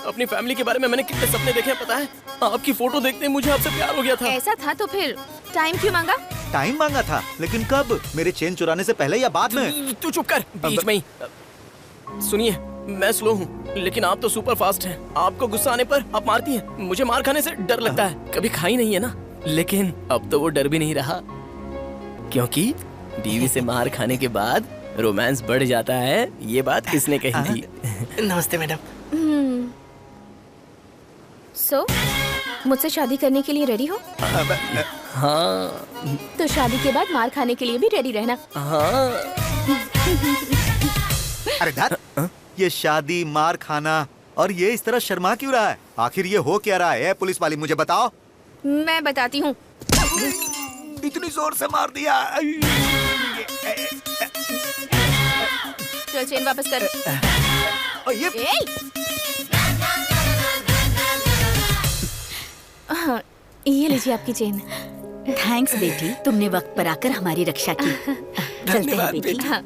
अपनी फैमिली के बारे में मैंने कितने सपने देखे हैं पता है? आपकी फोटो देखते ही मुझे आपसे प्यार हो गया था। ऐसा था तो फिर टाइम क्यों मांगा? टाइम मांगा था, लेकिन कब? मेरे चेन चुराने से पहले या बाद में? तू चुप कर, बीच में ही। सुनिए, मैं स्लो हूँ, लेकिन आप तो सुपर फास्ट हैं। आपको गुस्सा आने पर आप मारती हैं। मुझे मार खाने से डर लगता है। कभी खाई नहीं है ना, लेकिन अब तो वो डर भी नहीं रहा, क्योंकि बीवी से मार खाने के बाद रोमांस बढ़ जाता है। ये बात किसने कही थी? नमस्ते मैडम। सो, मुझसे शादी करने के लिए रेडी हो? हाँ। तो शादी के बाद मार खाने के लिए भी रेडी रहना। हाँ। अरे धत, ये शादी, मार खाना और ये इस तरह शर्मा क्यों रहा है? आखिर ये हो क्या रहा है? पुलिस वाली मुझे बताओ। मैं बताती हूँ। इतनी जोर से मार दिया। चल चेन वापस कर। हाँ, ये लीजिए आपकी चेन। थैंक्स बेटी, तुमने वक्त पर आकर हमारी रक्षा की। चलते हैं बेटी। हाँ।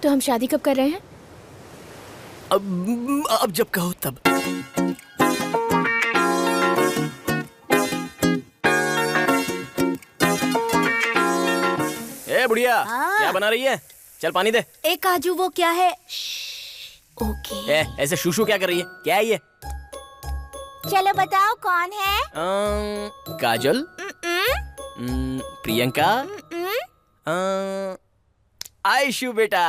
तो हम शादी कब कर रहे हैं? अब जब कहो तब। ए बुढ़िया, क्या बना रही है? चल पानी दे। ए काजू, वो क्या है? ओके। ऐसे शूशू क्या कर रही है? क्या है ये? चलो बताओ कौन है? काजल, प्रियंका, आयशु बेटा।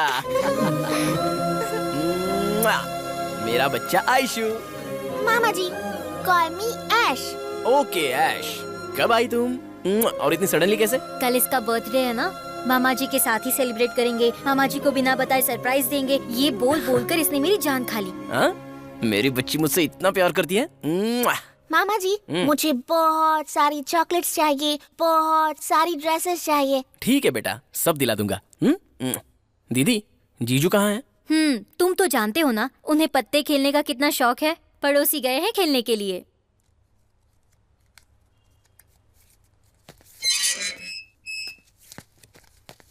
मेरा बच्चा आयशु। मामा जी, कॉल मी ऐश। ओके ऐश, कब आई तुम? और इतनी सडनली कैसे? कल इसका बर्थडे है ना, मामा जी के साथ ही सेलिब्रेट करेंगे। मामा जी को बिना बताए सरप्राइज देंगे। ये बोल बोल कर इसने मेरी जान खा ली। मेरी बच्ची मुझसे इतना प्यार करती है। मामा जी, मुझे बहुत सारी चॉकलेट्स चाहिए, बहुत सारी ड्रेसेस चाहिए। ठीक है बेटा, सब दिला दूंगा। दीदी, जीजू कहाँ हैं? तुम तो जानते हो ना उन्हें पत्ते खेलने का कितना शौक है। पड़ोसी गए हैं खेलने के लिए।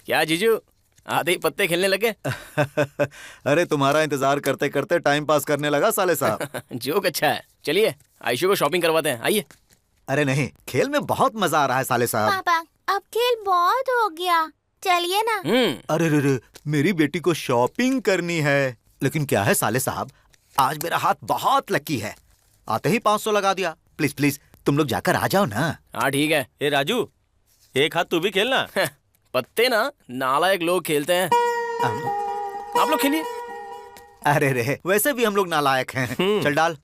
क्या जीजू, आधे ही पत्ते खेलने लगे। अरे तुम्हारा इंतजार करते करते टाइम पास करने लगा साले साहब। जोक अच्छा है। चलिए आयशु को शॉपिंग करवाते हैं, आइए। अरे नहीं, खेल में बहुत मजा आ रहा है साले साहब। पापा अब खेल बहुत हो गया, चलिए ना। अरे रे, मेरी बेटी को शॉपिंग करनी है। लेकिन क्या है साले साहब, आज मेरा हाथ बहुत लकी है, आते ही 500 लगा दिया। प्लीज प्लीज तुम लोग जाकर आ जाओ ना। हाँ ठीक है। ए राजू, एक हाथ तू भी खेलना। पत्ते ना नालायक लोग खेलते हैं, आप लोग खेलिए। अरे रे, वैसे भी हम लोग नालायक हैं। चल डाल।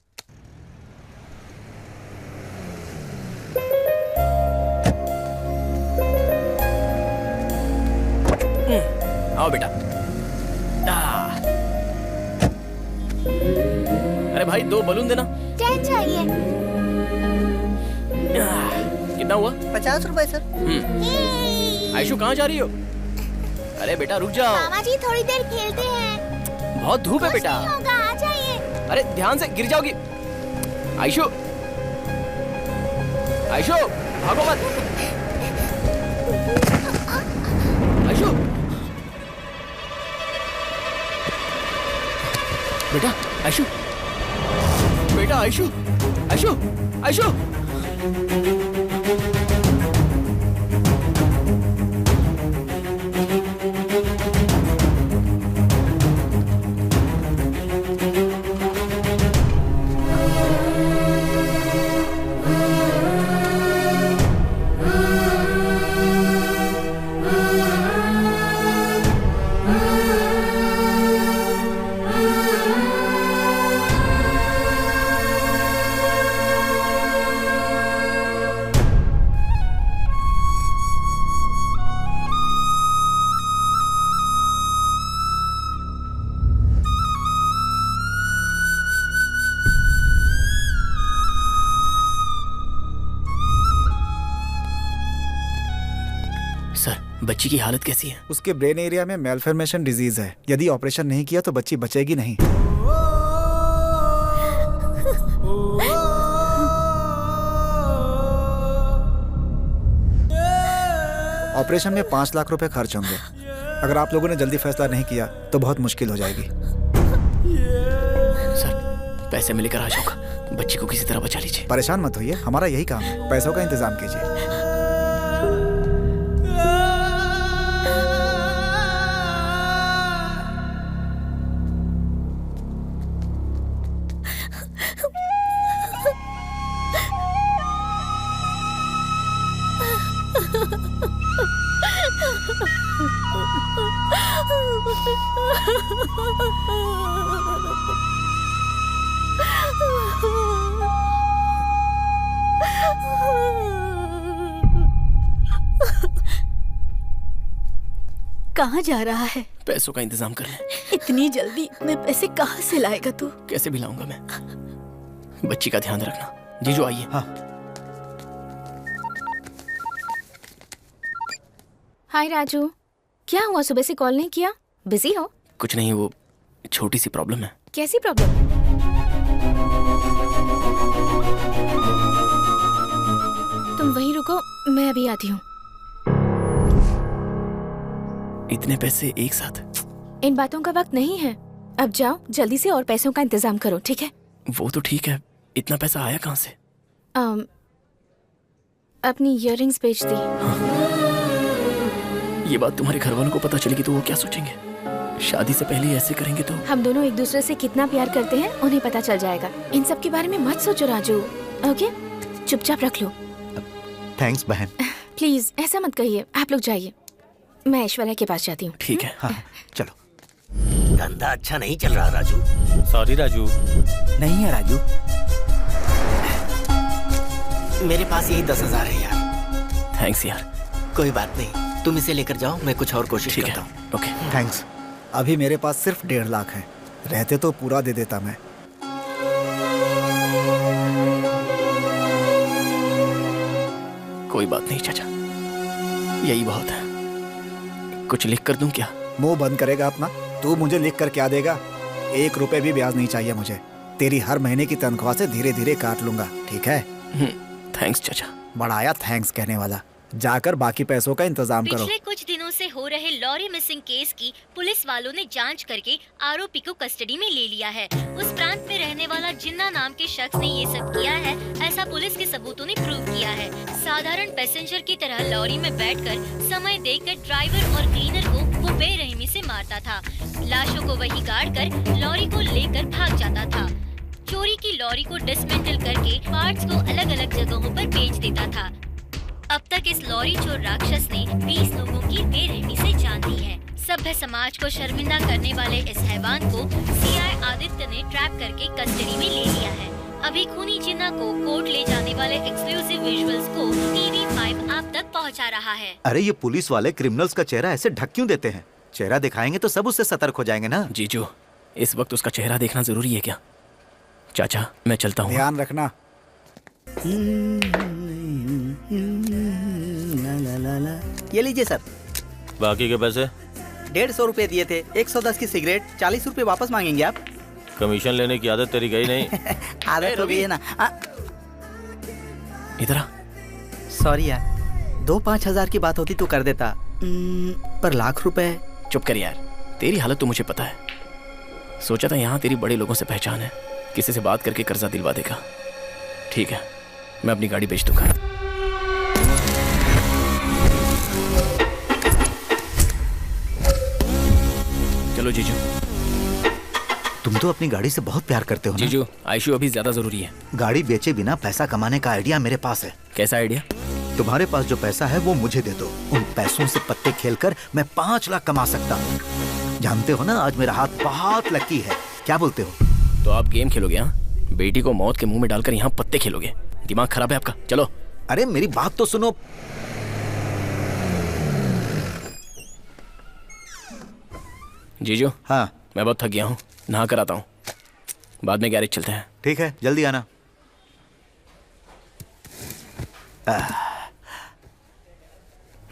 आओ बेटा। अरे भाई 2 बलून देना। 10 चाहिए। कितना हुआ? 50 रुपए सर। आयशु कहाँ जा रही हो? अरे बेटा रुक जाओ। मामा जी थोड़ी देर खेलते हैं। बहुत धूप है बेटा। होगा, आ जाइए। अरे ध्यान से गिर जाओगी। आयशु, आयशु भागो मत। आयशु, बेटा आयशु, बेटा आयशु, आयशु, आयशु। बच्ची की हालत कैसी है? उसके ब्रेन एरिया में मेलफॉर्मेशन डिजीज है। यदि ऑपरेशन नहीं किया तो बच्ची बचेगी नहीं। ऑपरेशन में 5 लाख रुपए खर्च होंगे। अगर आप लोगों ने जल्दी फैसला नहीं किया तो बहुत मुश्किल हो जाएगी। सर पैसे में लेकर आ जाऊंगा, बच्ची को किसी तरह बचा लीजिए। परेशान मत होइए, हमारा यही काम है, पैसों का इंतजाम कीजिए। कहाँ जा रहा है? पैसों का इंतजाम कर ले। इतनी जल्दी इतने पैसे कहाँ से लाएगा तू? कैसे भी लाऊंगा मैं। बच्ची का ध्यान रखना। जीजू आइए। हाँ। हाय राजू, क्या हुआ? सुबह से कॉल नहीं किया, बिजी हो? कुछ नहीं, वो छोटी सी प्रॉब्लम है। कैसी प्रॉब्लम? तुम वहीं रुको, मैं अभी आती हूँ। इतने पैसे एक साथ? इन बातों का वक्त नहीं है, अब जाओ जल्दी से और पैसों का इंतजाम करो, ठीक है? वो तो ठीक है, इतना पैसा आया कहाँ से? अपनी इयररिंग्स बेच दी। ये बात तुम्हारे घर वालों को पता चलेगी तो वो क्या सोचेंगे? शादी से पहले ऐसे करेंगे तो? हम दोनों एक दूसरे से कितना प्यार करते हैं उन्हें पता चल जाएगा। इन सब के बारे में मत सोचो राजू, ओके? चुपचाप रख लो। थैंक्स बहन। प्लीज ऐसा मत कहिए, आप लोग जाइए, मैं ऐश्वर्या के पास जाती हूँ। ठीक है। हाँ चलो। धंधा अच्छा नहीं चल रहा राजू। सॉरी राजू। नहीं है राजू, मेरे पास यही 10,000 है यार। थैंक्स यार। कोई बात नहीं, तुम इसे लेकर जाओ, मैं कुछ और कोशिश करता हूँ। Okay thanks. अभी मेरे पास सिर्फ 1.5 लाख है, रहते तो पूरा दे देता मैं। कोई बात नहीं चाचा, यही बहुत है। कुछ लिख कर दूं क्या? मुंह बंद करेगा अपना? तू मुझे लिख कर क्या देगा? 1 रुपए भी ब्याज नहीं चाहिए मुझे। तेरी हर महीने की तनख्वाह से धीरे धीरे काट लूंगा, ठीक है? थैंक्स चाचा। बढ़ाया थैंक्स कहने वाला। जाकर बाकी पैसों का इंतजाम करो। पिछले कुछ दिनों से हो रहे लॉरी मिसिंग केस की पुलिस वालों ने जांच करके आरोपी को कस्टडी में ले लिया है। उस प्रांत में रहने वाला जिन्ना नाम के शख्स ने ये सब किया है, ऐसा पुलिस के सबूतों ने प्रूव किया है। साधारण पैसेंजर की तरह लॉरी में बैठकर समय देखकर ड्राइवर और क्लीनर को वो बेरहमी से मारता था। लाशों को वही गाड़ कर लॉरी को लेकर भाग जाता था। चोरी की लॉरी को डिसमेंटल करके पार्ट्स को अलग अलग जगहों पर बेच देता था। अब तक इस लॉरी चोर राक्षस ने 20 लोगों की बेरहमी से जान दी है। सभ्य समाज को शर्मिंदा करने वाले इस हैवान को सीआई आदित्य ने ट्रैप करके कस्टडी में ले लिया है। अभी खूनी जिन्ना को कोर्ट ले जाने वाले एक्सक्लूसिव विजुअल्स को TV5 आप तक पहुंचा रहा है। अरे ये पुलिस वाले क्रिमिनल्स का चेहरा ऐसे ढक क्यों देते हैं? चेहरा दिखाएंगे तो सब उससे सतर्क हो जाएंगे ना। जीजू, इस वक्त उसका चेहरा देखना जरूरी है क्या? चाचा, मैं चलता हूँ। ध्यान रखना। ये लीजिए सर। बाकी के पैसे? 150 रुपए दिए थे। 110 की सिगरेट, 40 रुपए वापस मांगेंगे आप? कमीशन लेने की आदत तेरी गई नहीं। आदत हो गई है ना। इधर आ। सॉरी यार, 2-5 हजार की बात होती तो कर देता, पर लाख रुपए। चुप कर यार, तेरी हालत तो मुझे पता है। सोचा था यहाँ तेरी बड़े लोगों से पहचान है, किसी से बात करके कर्जा दिलवा देगा। ठीक है, मैं अपनी गाड़ी बेच दूंगा। चलो जीजू। तुम तो अपनी गाड़ी से बहुत प्यार करते हो ना? जीजू, आईशू अभी ज्यादा जरूरी है। गाड़ी बेचे बिना पैसा कमाने का आइडिया मेरे पास है। कैसा आइडिया? तुम्हारे पास जो पैसा है वो मुझे दे दो। उन पैसों से पत्ते खेलकर मैं 5 लाख कमा सकता हूँ। जानते हो ना, आज मेरा हाथ बहुत लकी है। क्या बोलते हो? तो आप गेम खेलोगे? हाँ, बेटी को मौत के मुंह में डालकर यहाँ पत्ते खेलोगे? दिमाग खराब है आपका। चलो। अरे मेरी बात तो सुनो। जीजू। हाँ, मैं बहुत थक गया हूँ, नहा कर आता हूँ। बाद में गैरेज चलते हैं। ठीक है, जल्दी आना।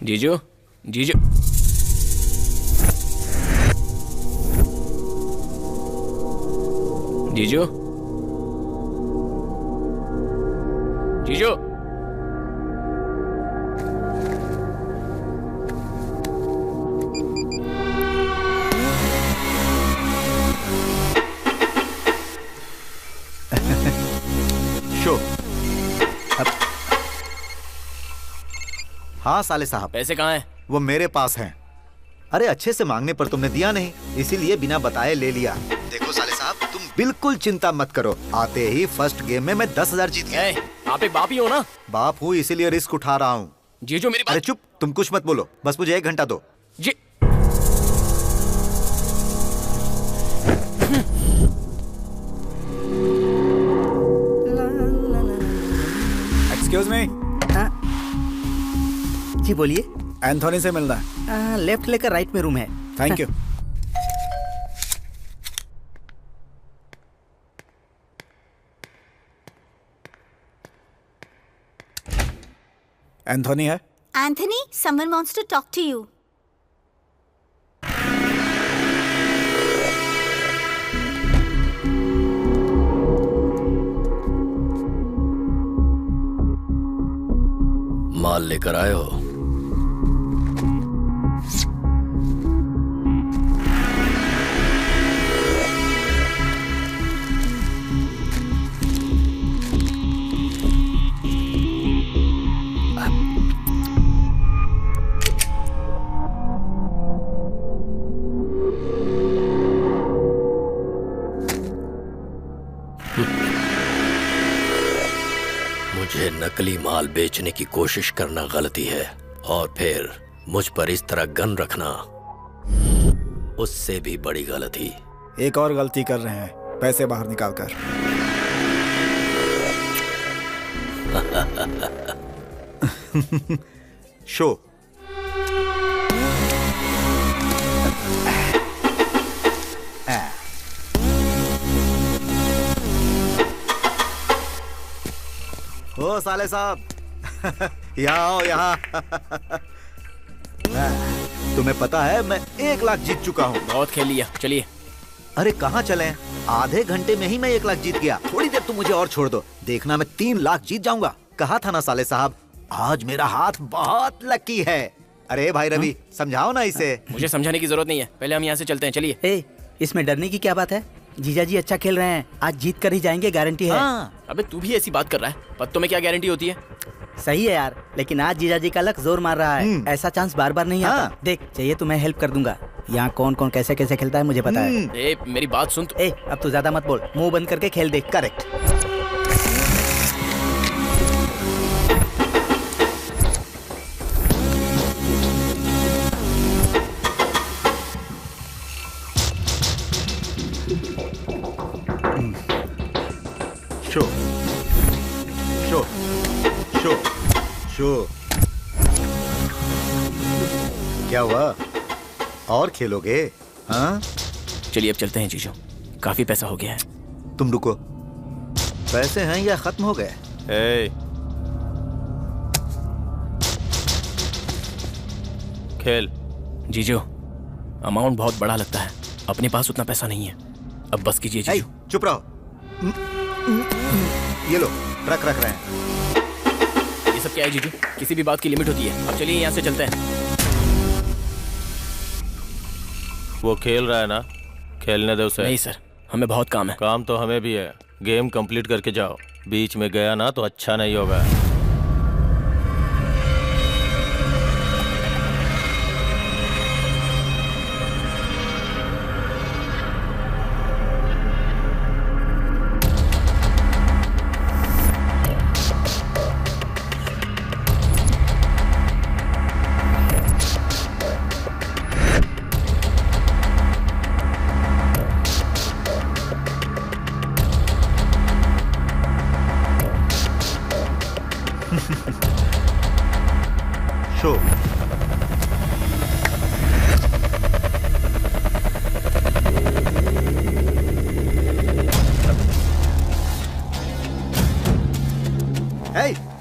जीजू, जीजू। जीजू, जीजू। शो। हाँ साले साहब, पैसे कहाँ हैं? वो मेरे पास हैं। अरे अच्छे से मांगने पर तुमने दिया नहीं, इसीलिए बिना बताए ले लिया। देखो साले साहब, तुम बिल्कुल चिंता मत करो। आते ही फर्स्ट गेम में मैं 10,000 जीत गया। आप एक बाप ही हो ना? बाप हूँ, इसीलिए रिस्क उठा रहा हूँ। जीजू मेरी बात। अरे चुप, तुम कुछ मत बोलो, बस मुझे 1 घंटा दो। जी। Excuse me. जी बोलिए। एंथोनी से मिलना है। लेफ्ट लेकर राइट में रूम है। Thank you. एंथोनी है? Anthony, someone wants to talk to you. माल लेकर आए हो? मुझे नकली माल बेचने की कोशिश करना गलती है, और फिर मुझ पर इस तरह गन रखना उससे भी बड़ी गलती। एक और गलती कर रहे हैं, पैसे बाहर निकाल कर। शो। ओ साले साहब, यहाँ आओ यहाँ। तुम्हें पता है मैं 1 लाख जीत चुका हूँ। बहुत खेल लिया, चलिए। अरे कहाँ चलें? आधे घंटे में ही मैं 1 लाख जीत गया। थोड़ी देर तुम मुझे और छोड़ दो, देखना मैं 3 लाख जीत जाऊंगा। कहा था ना साले साहब, आज मेरा हाथ बहुत लकी है। अरे भाई रवि, समझाओ ना इसे। मुझे समझाने की जरूरत नहीं है, पहले हम यहाँ से चलते हैं, चलिए। ए, इसमें डरने की क्या बात है? जीजा जी अच्छा खेल रहे हैं, आज जीत कर ही जाएंगे, गारंटी है। अबे तू भी ऐसी बात कर रहा है, पत्तों में क्या गारंटी होती है? सही है यार, लेकिन आज जीजा जी का लक जोर मार रहा है, ऐसा चांस बार बार नहीं आता। देख, चाहिए तो मैं हेल्प कर दूंगा। यहाँ कौन कौन कैसे कैसे खेलता है मुझे पता है। ए, मेरी बात सुन। ए, अब तू ज्यादा मत बोल, मुंह बंद करके खेल देख। Correct. Show show show show. क्या हुआ, और खेलोगे? हाँ चलिए अब चलते हैं जीजू, काफी पैसा हो गया है। तुम रुको, पैसे हैं या खत्म हो गए? ए, खेल। जीजू, अमाउंट बहुत बड़ा लगता है, अपने पास उतना पैसा नहीं है, अब बस कीजिए जीजू। चुप रहो। ये लो, रख रहे हैं। ये सब क्या है जीजू? किसी भी बात की लिमिट होती है। अब चलिए यहाँ से चलते हैं। वो खेल रहा है ना, खेलने दे उसे। नहीं सर, हमें बहुत काम है। काम तो हमें भी है, गेम कंप्लीट करके जाओ। बीच में गया ना तो अच्छा नहीं होगा। शो।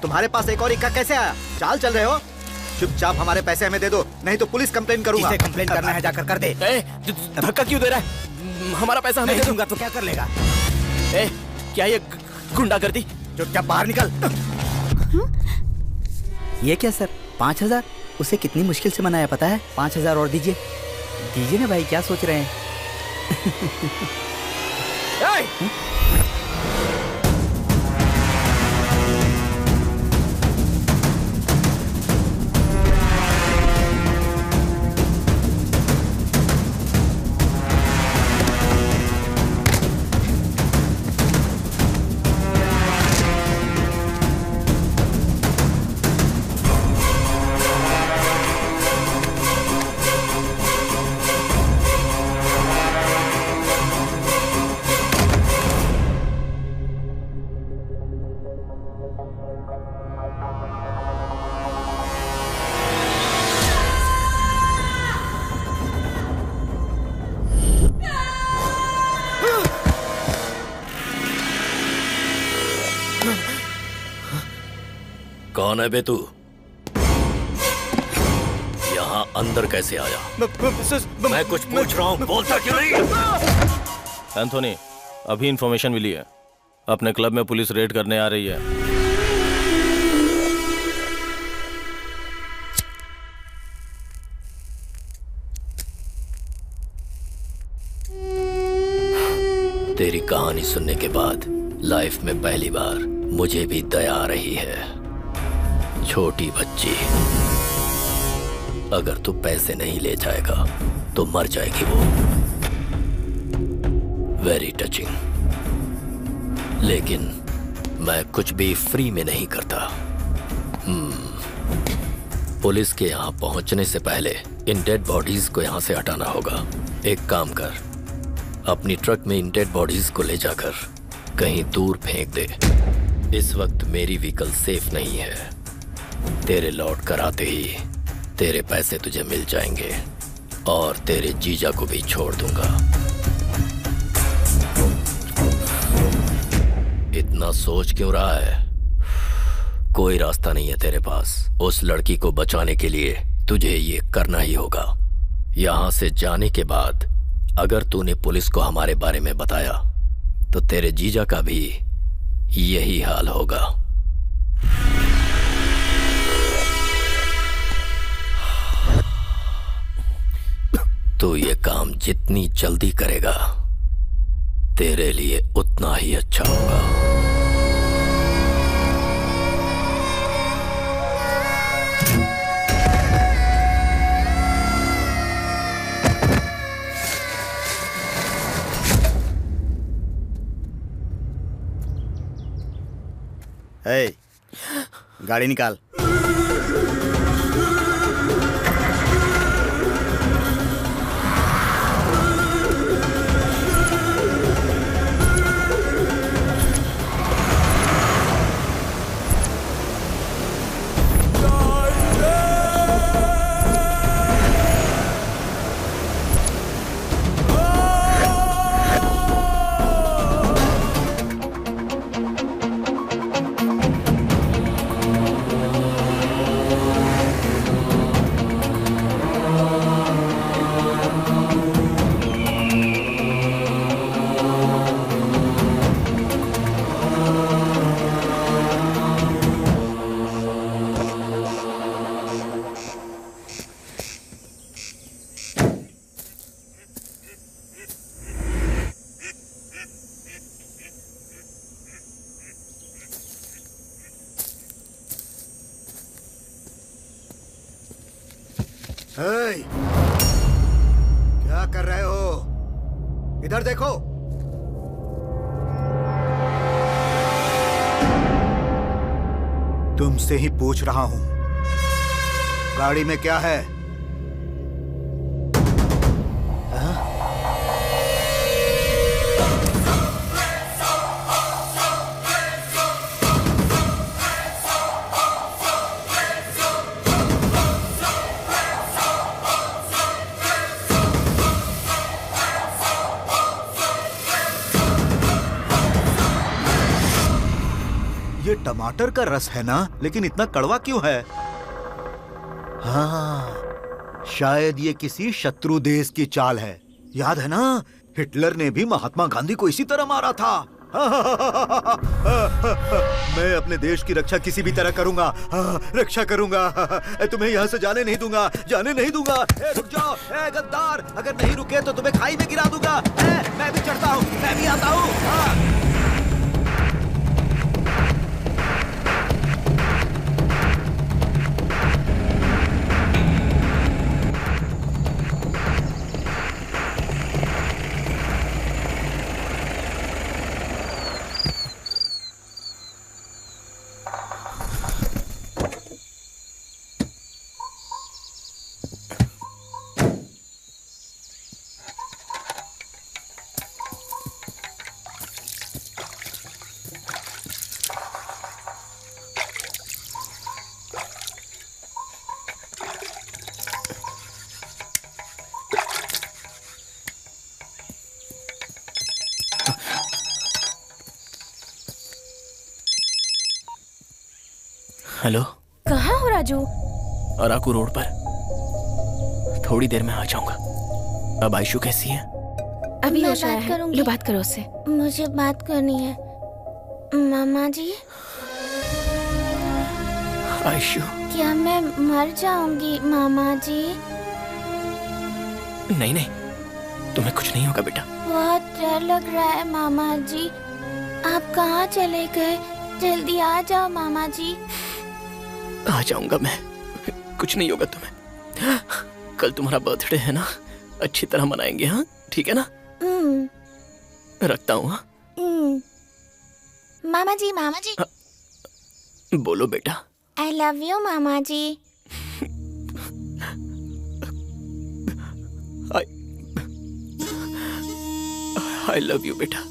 तुम्हारे पास एक और इक्का कैसे आया? चाल चल रहे हो? चुपचाप हमारे पैसे हमें दे दो, नहीं तो पुलिस कंप्लेन करूंगा। किसे कंप्लेन करना है जाकर कर दे। धक्का क्यों दे रहा है? हमारा पैसा हमें दे दूंगा तो क्या कर लेगा? क्या ये गुंडागर्दी? चुपचाप बाहर निकल। ये क्या सर, 5000? उसे कितनी मुश्किल से मनाया पता है? 5000 और दीजिए। दीजिए ना भाई, क्या सोच रहे हैं? कौन है बे तू? यहाँ अंदर कैसे आया? मैं कुछ पूछ रहा हूँ, बोलता क्यों नहीं? एंथोनी, अभी इंफॉर्मेशन मिली है, अपने क्लब में पुलिस रेड करने आ रही है। तेरी कहानी सुनने के बाद लाइफ में पहली बार मुझे भी दया आ रही है। छोटी बच्ची, अगर तू पैसे नहीं ले जाएगा तो मर जाएगी वो। Very touching. लेकिन मैं कुछ भी फ्री में नहीं करता। पुलिस के यहाँ पहुंचने से पहले इन डेड बॉडीज को यहाँ से हटाना होगा। एक काम कर, अपनी ट्रक में इन डेड बॉडीज को ले जाकर कहीं दूर फेंक दे। इस वक्त मेरी व्हीकल सेफ नहीं है। तेरे लौट कर आते ही तेरे पैसे तुझे मिल जाएंगे और तेरे जीजा को भी छोड़ दूंगा। इतना सोच क्यों रहा है? कोई रास्ता नहीं है तेरे पास। उस लड़की को बचाने के लिए तुझे ये करना ही होगा। यहाँ से जाने के बाद अगर तूने पुलिस को हमारे बारे में बताया तो तेरे जीजा का भी यही हाल होगा। तो ये काम जितनी जल्दी करेगा तेरे लिए उतना ही अच्छा होगा। हे, गाड़ी निकाल। हे, क्या कर रहे हो? इधर देखो। तुमसे ही पूछ रहा हूं, गाड़ी में क्या है? ये टमाटर का रस है ना, लेकिन इतना कड़वा क्यों है? हाँ, शायद ये किसी शत्रु देश की चाल है। याद है ना, हिटलर ने भी महात्मा गांधी को इसी तरह मारा था। मैं अपने देश की रक्षा किसी भी तरह करूंगा, रक्षा करूंगा। तुम्हें यहाँ से जाने नहीं दूंगा, जाने नहीं दूंगा। रुक जाओ, गद्दार, अगर नहीं रुके तो तुम्हें खाई में गिरा दूंगा। मैं भी चढ़ता हूँ, मैं भी आता हूँ। हेलो, कहाँ हो राजू? अराकू रोड पर। थोड़ी देर में आ जाऊंगा। अब आयशु कैसी है? अभी मैं होश आया बात है। करूंगी। लो बात करो उससे। मुझे बात करनी है। मामा जी, आयशु, क्या मैं मर जाऊंगी मामा जी? नहीं नहीं, तुम्हें कुछ नहीं होगा बेटा। बहुत डर लग रहा है मामा जी। आप कहाँ चले गए? जल्दी आ जाओ मामा जी। आ जाऊंगा मैं, कुछ नहीं होगा तुम्हें। कल तुम्हारा बर्थडे है ना, अच्छी तरह मनाएंगे। हाँ ठीक है ना? रखता हूँ। हाँ मामा जी, मामा जी। बोलो बेटा। आई लव यू मामा जी। आई लव यू बेटा।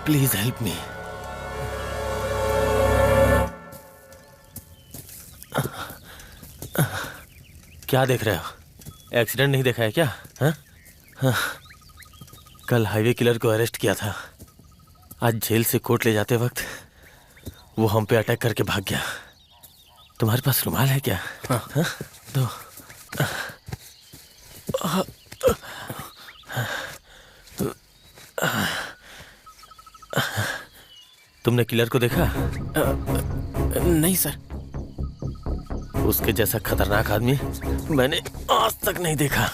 Please help me. क्या देख रहे हो? एक्सीडेंट नहीं देखा है क्या? हाँ? हाँ। कल हाईवे किलर को अरेस्ट किया था। आज जेल से कोर्ट ले जाते वक्त वो हम पे अटैक करके भाग गया। तुम्हारे पास रुमाल है क्या? हाँ। हाँ? दो। तुमने किलर को देखा? नहीं सर। उसके जैसा खतरनाक आदमी मैंने आज तक नहीं देखा।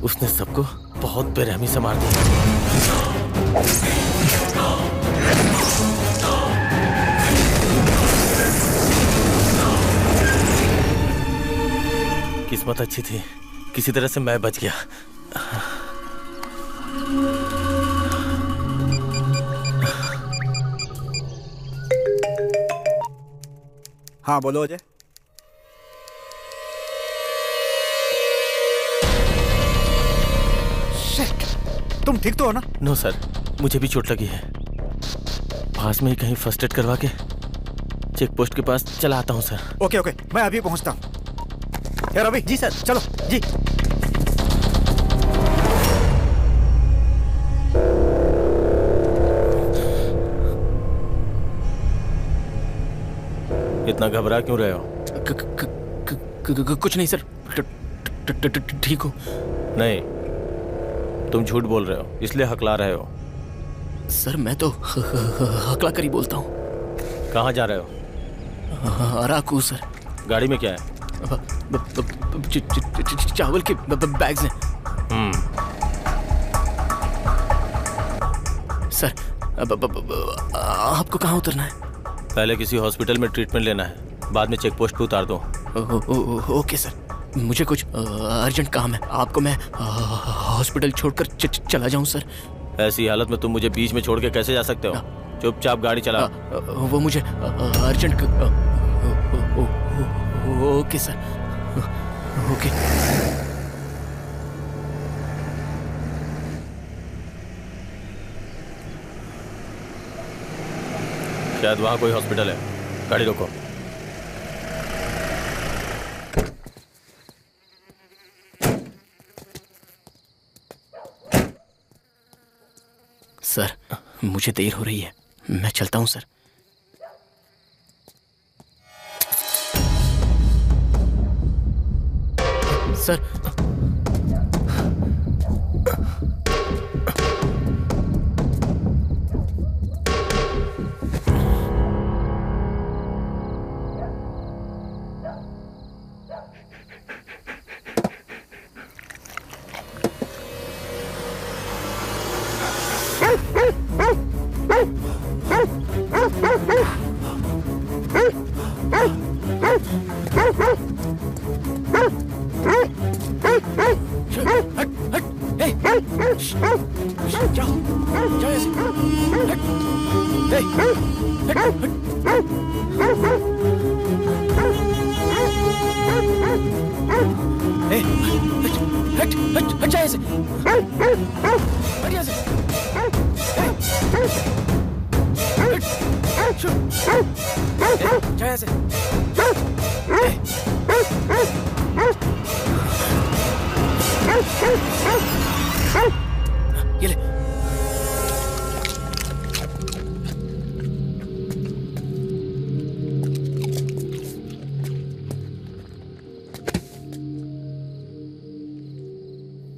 उसने सबको बहुत बेरहमी से मार दिया। किस्मत अच्छी थी, किसी तरह से मैं बच गया। हाँ बोलो अजय। तुम ठीक तो हो ना? नो सर, मुझे भी चोट लगी है। पास में ही कहीं फर्स्ट एड करवा के चेक पोस्ट के पास चला आता हूँ सर। ओके ओके, मैं अभी पहुँचता हूँ। यार अभी। जी सर। चलो जी। इतना घबरा क्यों रहे हो? कुछ नहीं सर, ठीक हो। नहीं, तुम झूठ बोल रहे हो, इसलिए हकला रहे हो। सर मैं तो हकला कर ही बोलता हूँ। कहाँ जा रहे हो? अराकू सर। गाड़ी में क्या है? चावल के बैग्स हैं। सर आपको कहाँ उतरना है? पहले किसी हॉस्पिटल में ट्रीटमेंट लेना है, बाद में चेक पोस्ट पे उतार दो। ओके सर, मुझे कुछ अर्जेंट काम है। आपको मैं हॉस्पिटल छोड़कर चला जाऊं सर? ऐसी हालत में तुम मुझे बीच में छोड़ के कैसे जा सकते हो? चुपचाप गाड़ी चला। वो मुझे अर्जेंट। Okay sir, okay. शायद वहाँ कोई हॉस्पिटल है, गाड़ी रोको। सर मुझे देर हो रही है, मैं चलता हूँ सर। सर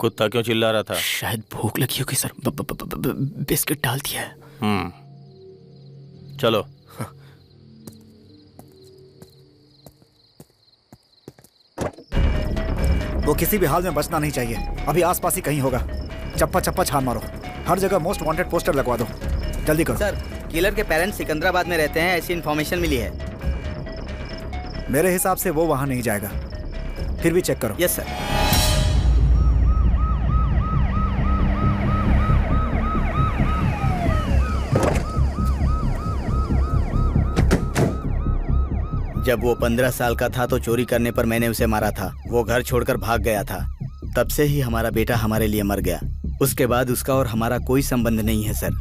कुत्ता क्यों चिल्ला रहा था? शायद भूख लगी होगी सर, बिस्किट डाल दिया है। चलो। वो किसी भी हाल में बचना नहीं चाहिए। अभी आसपास ही कहीं होगा। चप्पा चप्पा छान मारो, हर जगह मोस्ट वांटेड पोस्टर लगवा दो। जल्दी करो। सर किलर के पेरेंट्स सिकंदराबाद में रहते हैं, ऐसी इन्फॉर्मेशन मिली है। मेरे हिसाब से वो वहां नहीं जाएगा, फिर भी चेक करो। Yes sir. जब वो 15 साल का था तो चोरी करने पर मैंने उसे मारा था। वो घर छोड़कर भाग गया था, तब से ही हमारा बेटा हमारे लिए मर गया। उसके बाद उसका और हमारा कोई संबंध नहीं है सर।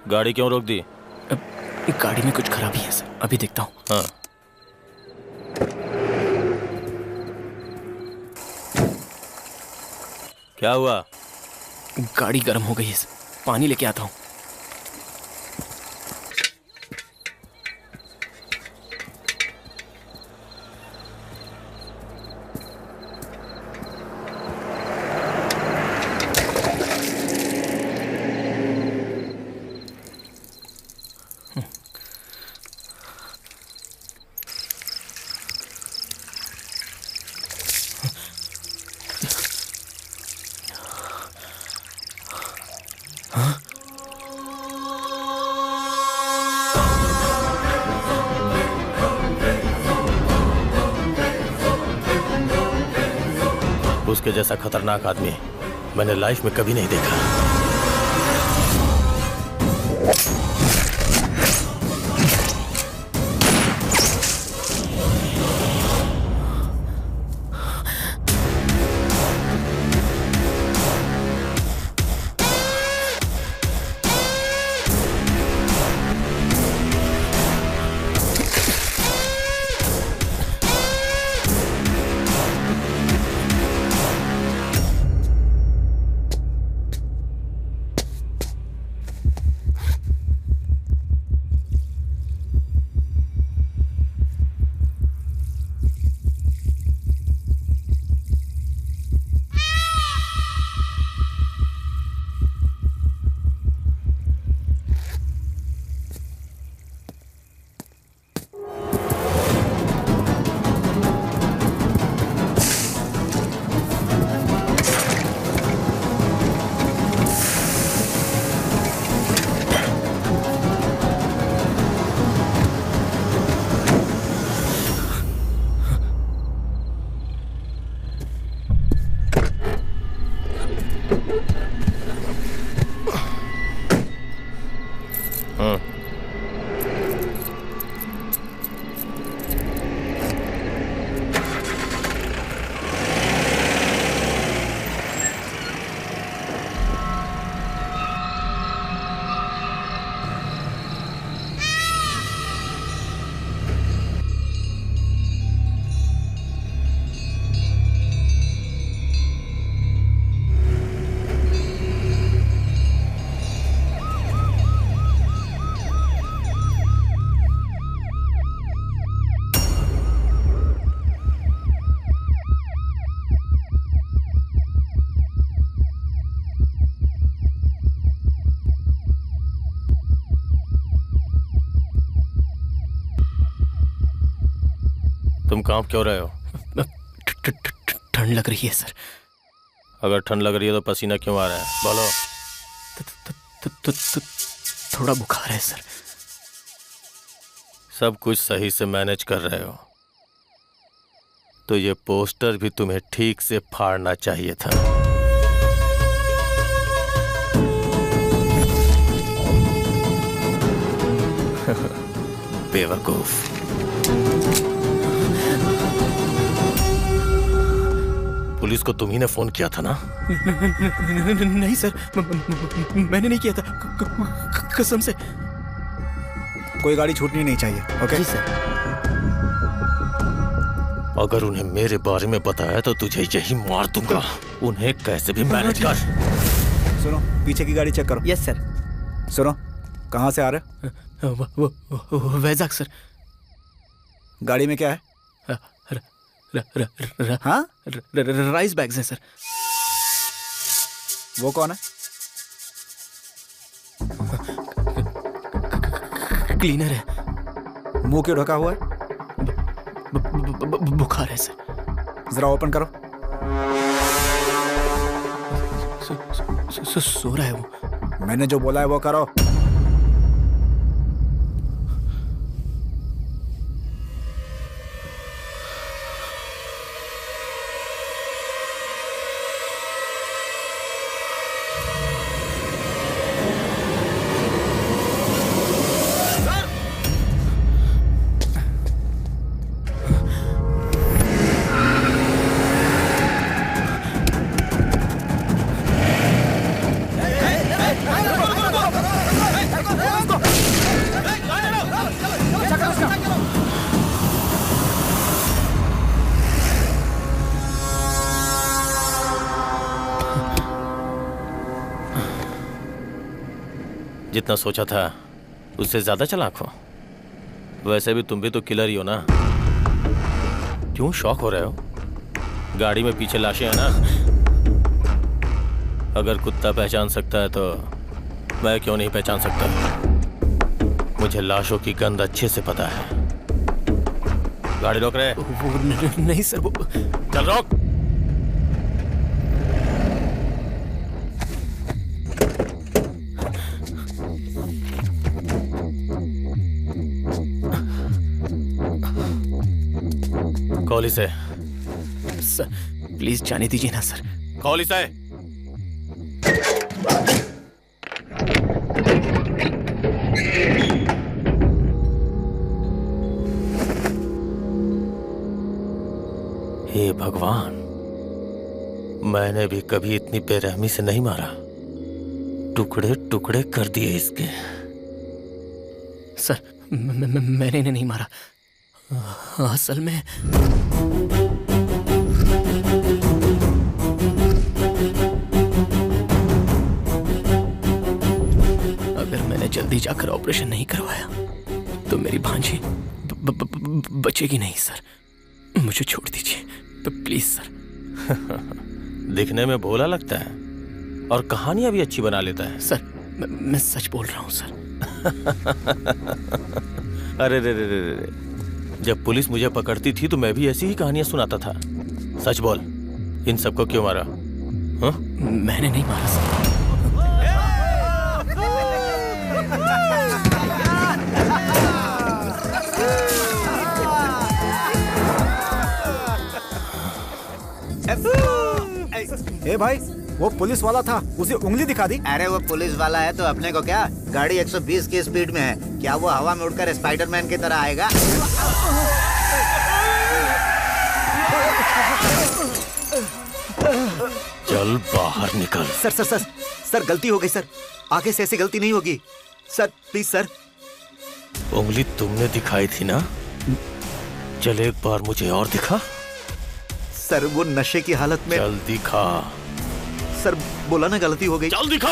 गाड़ी क्यों रोक दी? गाड़ी में कुछ खराबी है सर, अभी देखता हूँ। हाँ। क्या हुआ? गाड़ी गर्म हो गई है सर, पानी लेके आता हूँ। उसके जैसा खतरनाक आदमी मैंने लाइफ में कभी नहीं देखा। कांप क्यों रहे हो? ठंड लग रही है सर। अगर ठंड लग रही है तो पसीना क्यों आ रहा है? बोलो। थोड़ा बुखार है सर। सब कुछ सही से मैनेज कर रहे हो तो ये पोस्टर भी तुम्हें ठीक से फाड़ना चाहिए था। बेवकूफ। पुलिस को तुम ही ने फोन किया था ना? नहीं सर, मैंने नहीं किया था, कसम से। कोई गाड़ी छूटनी नहीं चाहिए। Okay sir. अगर उन्हें मेरे बारे में बताया तो तुझे यही मार दूंगा। उन्हें कैसे भी मैनेज कर। सुनो, पीछे की गाड़ी चेक करो। Yes sir. सुनो, कहाँ से आ रहे हो? वैजाग सर। गाड़ी में क्या है? हाँ? राइस बैग्स हैं सर। वो कौन है? क्लीनर है। मुंह क्यों ढका हुआ है? बुखार है सर। जरा ओपन करो। सो रहा है वो। मैंने जो बोला है वो करो। जितना सोचा था उससे ज्यादा चालाक हो। वैसे भी तुम भी तो किलर ही हो ना। क्यों शॉक हो रहे हो? गाड़ी में पीछे लाशें हैं ना। अगर कुत्ता पहचान सकता है तो मैं क्यों नहीं पहचान सकता? मुझे लाशों की गंध अच्छे से पता है। गाड़ी रोक रहे? नहीं सर, वो चल रोक। कॉली से। सर प्लीज जाने दीजिए ना सर। कॉली से। हे भगवान, मैंने भी कभी इतनी बेरहमी से नहीं मारा। टुकड़े टुकड़े कर दिए इसके। सर मैंने इन्हें नहीं मारा। असल में अगर मैंने जल्दी जाकर ऑपरेशन नहीं करवाया तो मेरी भांजी बचेगी नहीं सर। मुझे छोड़ दीजिए प्लीज सर। दिखने में भोला लगता है और कहानियां भी अच्छी बना लेता है। सर मैं सच बोल रहा हूँ सर। अरे रे रे रे रे, जब पुलिस मुझे पकड़ती थी तो मैं भी ऐसी ही कहानियां सुनाता था। सच बोल, इन सबको क्यों मारा? हाँ? मैंने नहीं मारा सर। ए भाई, वो पुलिस वाला था, उसे उंगली दिखा दी। अरे वो पुलिस वाला है तो अपने को क्या? गाड़ी 120 की स्पीड में है। क्या वो हवा में उड़कर स्पाइडरमैन की तरह आएगा? चल बाहर निकल। सर सर सर सर, गलती हो गई सर। आगे से ऐसी गलती नहीं होगी सर, प्लीज सर। उंगली तुमने दिखाई थी ना? चल एक बार मुझे और दिखा। सर वो नशे की हालत में। चल दिखा। सर बोला ना गलती हो गई। चल दिखा।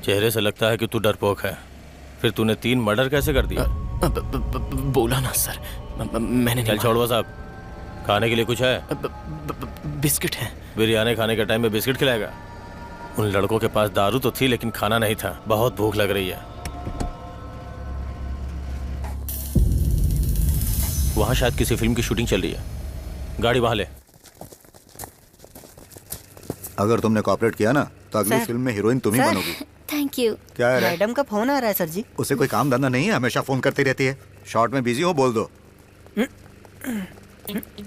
चेहरे से लगता है कि तू डरपोक है। फिर तूने 3 मर्डर कैसे कर दिया? बोला ना सर, मैंने नहीं। चल छोड़वा साहब, खाने के लिए कुछ है? बिस्किट है। बिरयानी खाने के टाइम में बिस्किट खिलाएगा? उन लड़कों के पास दारू तो थी लेकिन खाना नहीं था। बहुत भूख लग रही है। वहां शायद किसी फिल्म की शूटिंग चल रही है। गाड़ी वहां ले। अगर तुमने कॉपरेट किया ना तो अगली फिल्म में हीरोइन तुम ही बनोगी। Thank you. क्या है रे? मैडम का फोन आ रहा है सर जी। उसे कोई काम धंधा नहीं है, हमेशा फोन करती रहती है। शॉर्ट में बिजी हो बोल दो।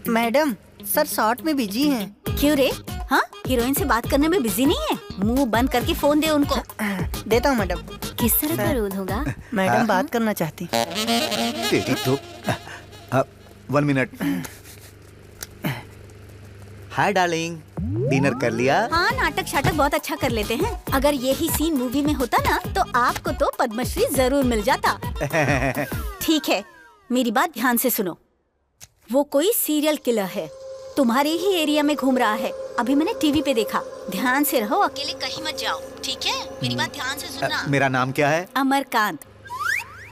मैडम सर शॉर्ट में बिजी हैं। क्यों रे? हाँ, हीरोइन से बात करने में बिजी नहीं है? मुंह बंद करके फोन दे उनको। देता हूँ मैडम। किस तरह का रोल होगा? मैडम बात करना चाहती। तेरी तो 1 मिनट। हाय डार्लिंग, डिनर कर लिया? हाँ, नाटक शाटक बहुत अच्छा कर लेते हैं। अगर यही सीन मूवी में होता ना तो आपको तो पद्मश्री जरूर मिल जाता। ठीक है, मेरी बात ध्यान से सुनो। वो कोई सीरियल किलर है, तुम्हारे ही एरिया में घूम रहा है। अभी मैंने टीवी पे देखा। ध्यान से रहो, अकेले कहीं मत जाओ, ठीक है? मेरी बात ध्यान से सुनना। मेरा नाम क्या है? अमरकांत।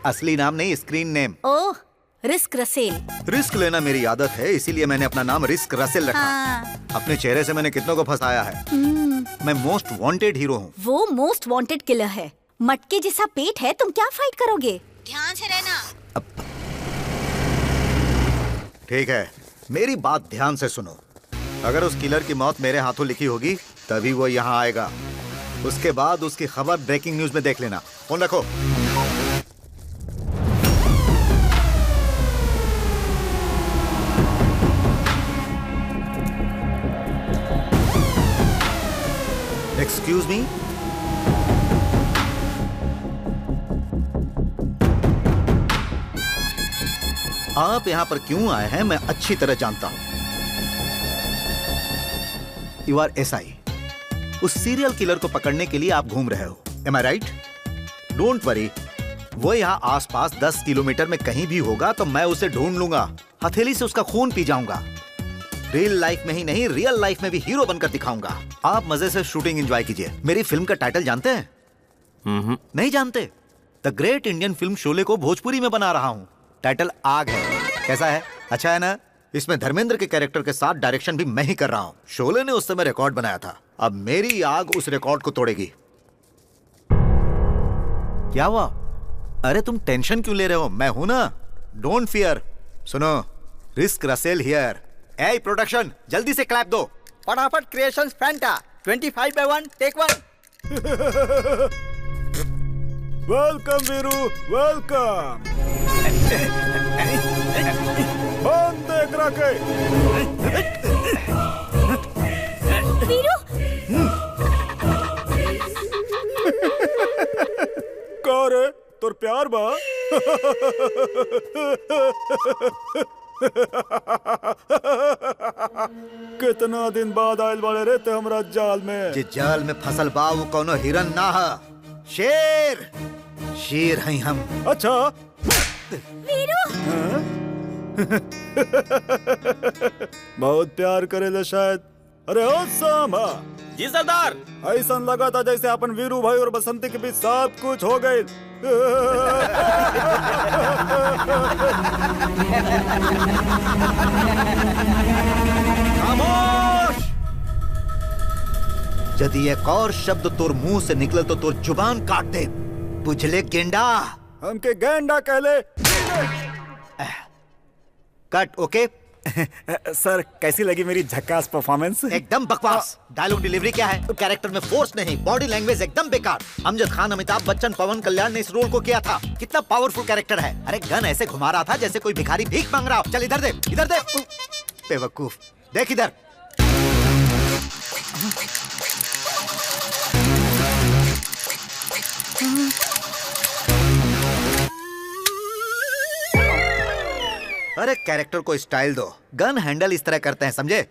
असली नाम नहीं, स्क्रीन नेम। ओह, रिस्क रसेल। रिस्क लेना मेरी आदत है, इसीलिए मैंने अपना नाम रिस्क रसेल रखा। हाँ। अपने चेहरे से मैंने कितनों को फंसाया है। मैं मोस्ट वांटेड हीरो हूँ। वो मोस्ट वांटेड किलर है। मटके जैसा पेट है, तुम क्या फाइट करोगे? ध्यान से रहना। ठीक है, मेरी बात ध्यान से सुनो। अगर उस किलर की मौत मेरे हाथों लिखी होगी तभी वो यहाँ आएगा। उसके बाद उसकी खबर ब्रेकिंग न्यूज में देख लेना। फोन रखो। Excuse me. आप यहां पर क्यों आए हैं मैं अच्छी तरह जानता हूं। You are SI. उस सीरियल किलर को पकड़ने के लिए आप घूम रहे हो। Am I right? Don't worry, वो यहाँ आसपास 10 किलोमीटर में कहीं भी होगा तो मैं उसे ढूंढ लूंगा। हथेली से उसका खून पी जाऊंगा। रियल लाइफ में ही नहीं, रियल लाइफ में भी हीरो बनकर दिखाऊंगा। आप मजे से शूटिंग एंजॉय कीजिए। मेरी फिल्म का टाइटल जानते हैं? नहीं जानते? The great Indian film Sholay को भोजपुरी में बना रहा हूँ। टाइटल आग है। कैसा है? अच्छा है ना? इसमें धर्मेंद्र के कैरेक्टर के साथ डायरेक्शन भी मैं ही कर रहा हूँ। शोले ने उस समय रिकॉर्ड बनाया था, अब मेरी आग उस रिकॉर्ड को तोड़ेगी। क्या हुआ? अरे तुम टेंशन क्यों ले रहे हो? मैं हूं ना। Don't fear. सुनो, risk Russell here. A production, जल्दी से क्लैप दो। फटाफट क्रिएशंस फैंटा 25/1 टेक 1। Welcome Veeru, welcome. बंद देख रखे। वीरू, का रे, तोर प्यार बा? कितना दिन बाद आयल वाले रहते हमरा जाल में। जे जाल में फसल बा वो कोनो हिरन ना है, शेर। शेर हैं हम। अच्छा वीरू। बहुत प्यार करेले शायद। अरे ओ सामा। जी सरदार। ऐसा लगा था जैसे अपन वीरू भाई और बसंती के बीच सब कुछ हो गए। खामोश। यदि एक और शब्द तोर मुंह से निकले तो तोर जुबान काट दे। बुझले गेंडा? हमके गेंडा कहले। कट। ओके। सर कैसी लगी मेरी झक्कास परफॉर्मेंस? एकदम बकवास। डायलॉग डिलीवरी क्या है? कैरेक्टर में फोर्स नहीं, बॉडी लैंग्वेज एकदम बेकार। अमजद खान, अमिताभ बच्चन, पवन कल्याण ने इस रोल को किया था। कितना पावरफुल कैरेक्टर है। अरे गन ऐसे घुमा रहा था जैसे कोई भिखारी भीख मांग रहा हो। चल इधर दे, इधर दे। बेवकूफ, देख इधर। अरे कैरेक्टर को स्टाइल दो। गन हैंडल इस तरह करते हैं, समझे?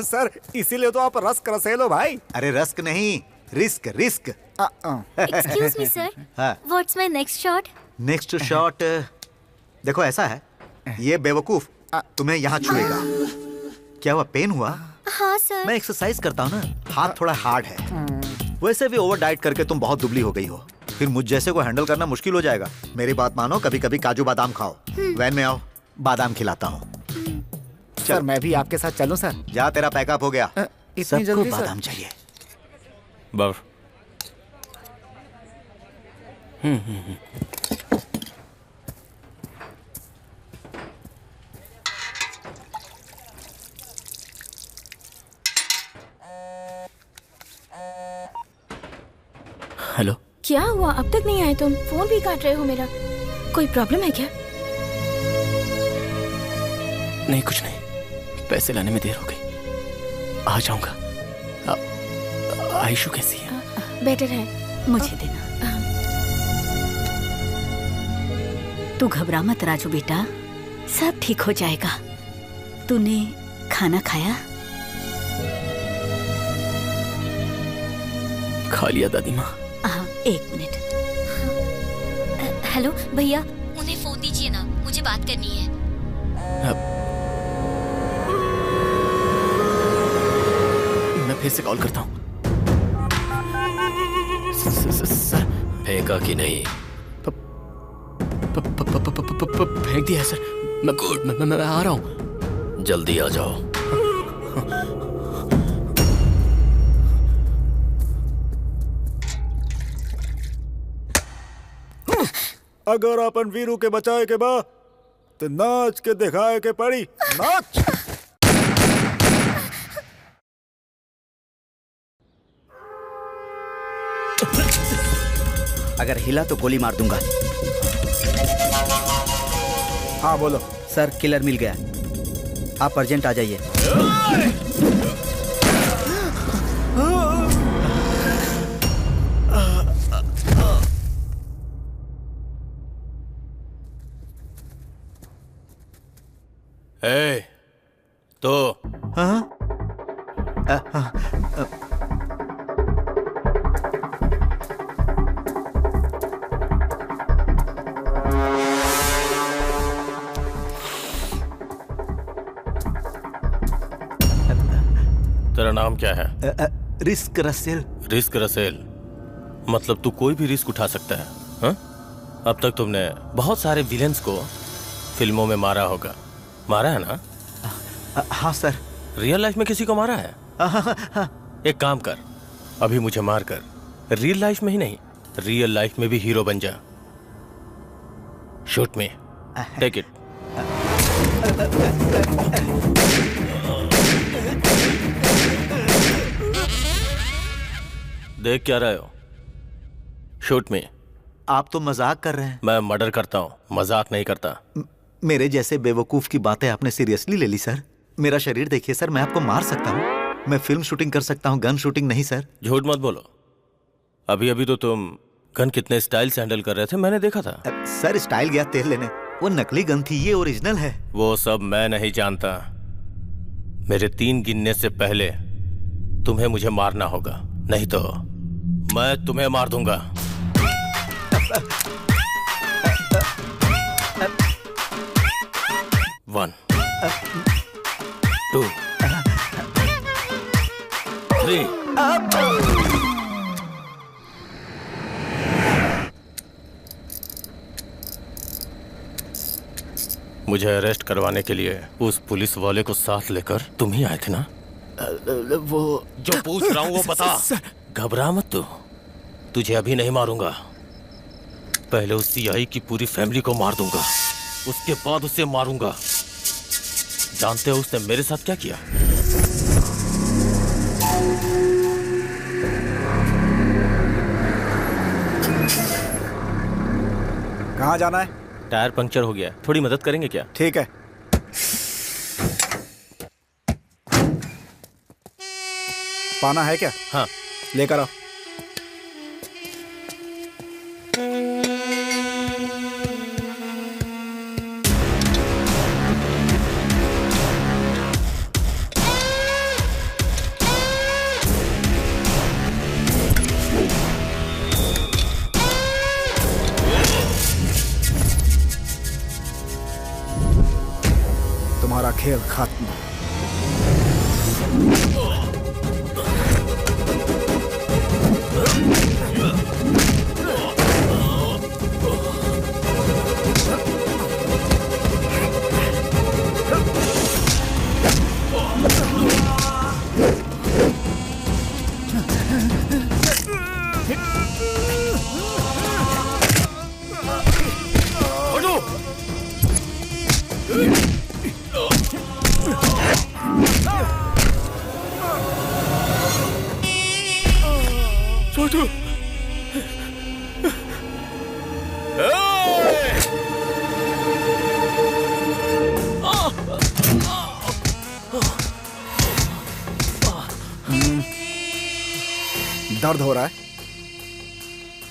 सर इसीलिए तो आप रस्क रसेलो भाई। अरे रस्क नहीं, risk risk. Excuse me sir, what's my next shot? Next shot देखो ऐसा है। ये बेवकूफ तुम्हें यहाँ छुएगा। क्या हुआ? पेन हुआ? हाँ सर। मैं एक्सरसाइज करता हूँ ना, हाथ थोड़ा हार्ड है। वैसे भी ओवर डाइट करके तुम बहुत दुबली हो गई हो, फिर मुझ जैसे को हैंडल करना मुश्किल हो जाएगा। मेरी बात मानो, कभी कभी काजू बादाम खाओ। वैन में आओ। बादाम खिलाता हूँ। सर मैं भी आपके साथ चलूं सर? जा, तेरा पैकअप हो गया। इतनी सबको जल्दी बादाम सर? चाहिए। बर्फ। हेलो। क्या हुआ? अब तक नहीं आए तुम? फोन भी काट रहे हो मेरा। कोई प्रॉब्लम है क्या? नहीं, कुछ नहीं। पैसे लाने में देर हो गई। आ जाऊंगा। आयशु कैसी है? बेटर है, मुझे देना। तू घबरा मत राजू बेटा, सब ठीक हो जाएगा। तूने खाना खाया? खा लिया दादी माँ। हाँ, 1 मिनट। हेलो भैया, उन्हें फोन दीजिए ना, मुझे बात करनी है। मैं फिर से कॉल करता हूँ। सर, फेंका कि नहीं? फेंक दिया है सर। मैं आ रहा हूँ। जल्दी आ जाओ। अगर अपन वीरू के बचाए के बा तो नाच के दिखाए के पड़ी। नाच। अगर हिला तो गोली मार दूंगा। हाँ बोलो। सर किलर मिल गया, आप अर्जेंट आ जाइए। ए, तो हाँ? तेरा नाम क्या है? Risk Russell. रिस्क रसेल मतलब तू कोई भी रिस्क उठा सकता है, हाँ? अब तक तुमने बहुत सारे विलेंस को फिल्मों में मारा होगा, मारा है ना? हाँ सर। रियल लाइफ में किसी को मारा है? एक काम कर, अभी मुझे मार कर रियल लाइफ में ही नहीं, रियल लाइफ में भी हीरो बन जा। Shoot me, take it. देख क्या रहे हो? Shoot me. आप तो मजाक कर रहे हैं। मैं मर्डर करता हूँ, मजाक नहीं करता। मेरे जैसे बेवकूफ की बातें आपने सीरियसली ले ली सर। मेरा शरीर देखिए सर, मैं आपको मार सकता हूँ। मैं फिल्म शूटिंग कर सकता हूँ, गन शूटिंग नहीं सर। झूठ मत बोलो। अभी अभी तो तुम गन कितने स्टाइल से हैंडल कर रहे थे, मैंने देखा था। सर स्टाइल गया तेल लेने, वो नकली गन थी, ये ओरिजिनल है। वो सब मैं नहीं जानता। मेरे 3 गिनने से पहले तुम्हें मुझे मारना होगा, नहीं तो मैं तुम्हें मार दूंगा। 1 2 3। मुझे अरेस्ट करवाने के लिए उस पुलिस वाले को साथ लेकर तुम ही आए थे ना? वो जो पूछ रहा हूँ वो बता। घबरा मत तू, तुझे अभी नहीं मारूंगा। पहले उस सीआई की पूरी फैमिली को मार दूंगा, उसके बाद उसे मारूंगा। जानते हो उसने मेरे साथ क्या किया? कहाँ जाना है? टायर पंक्चर हो गया, थोड़ी मदद करेंगे क्या? ठीक है। पाना है क्या? हाँ लेकर आओ। तुम्हारा खेल खत्म। छोटू, दर्द हो रहा है?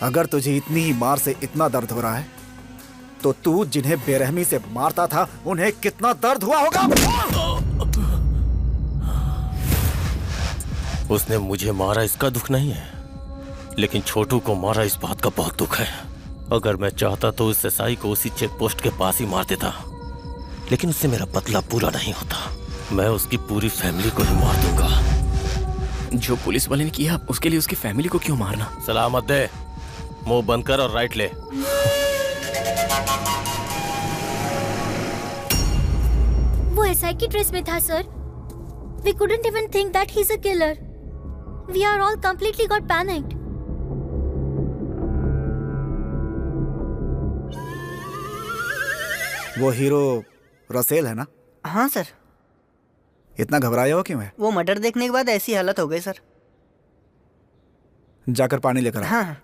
अगर तुझे इतनी ही मार से इतना दर्द हो रहा है तो तू जिन्हें बेरहमी से मारता था उन्हें कितना दर्द हुआ होगा? उसने मुझे मारा इसका दुख नहीं है, लेकिन छोटू को मारा इस बात का बहुत दुख है। अगर मैं चाहता तो उस एसआई को उसी चेक पोस्ट के पास ही मार देता, लेकिन उससे मेरा बदला पूरा नहीं होता। मैं उसकी पूरी फैमिली को ही मार दूंगा। जो पुलिस वाले ने किया उसके लिए उसकी फैमिली को क्यों मारना? सलामत दे, मुंह बंद कर और राइट ले। वो एसआई की ड्रेस में था sir. We couldn't even think that he's a killer. We are all completely got panicked. वो हीरो रसेल है ना? हाँ सर। इतना घबराया हो क्यों है? वो मर्डर देखने के बाद ऐसी हालत हो गई सर। जाकर पानी लेकर आ। हाँ।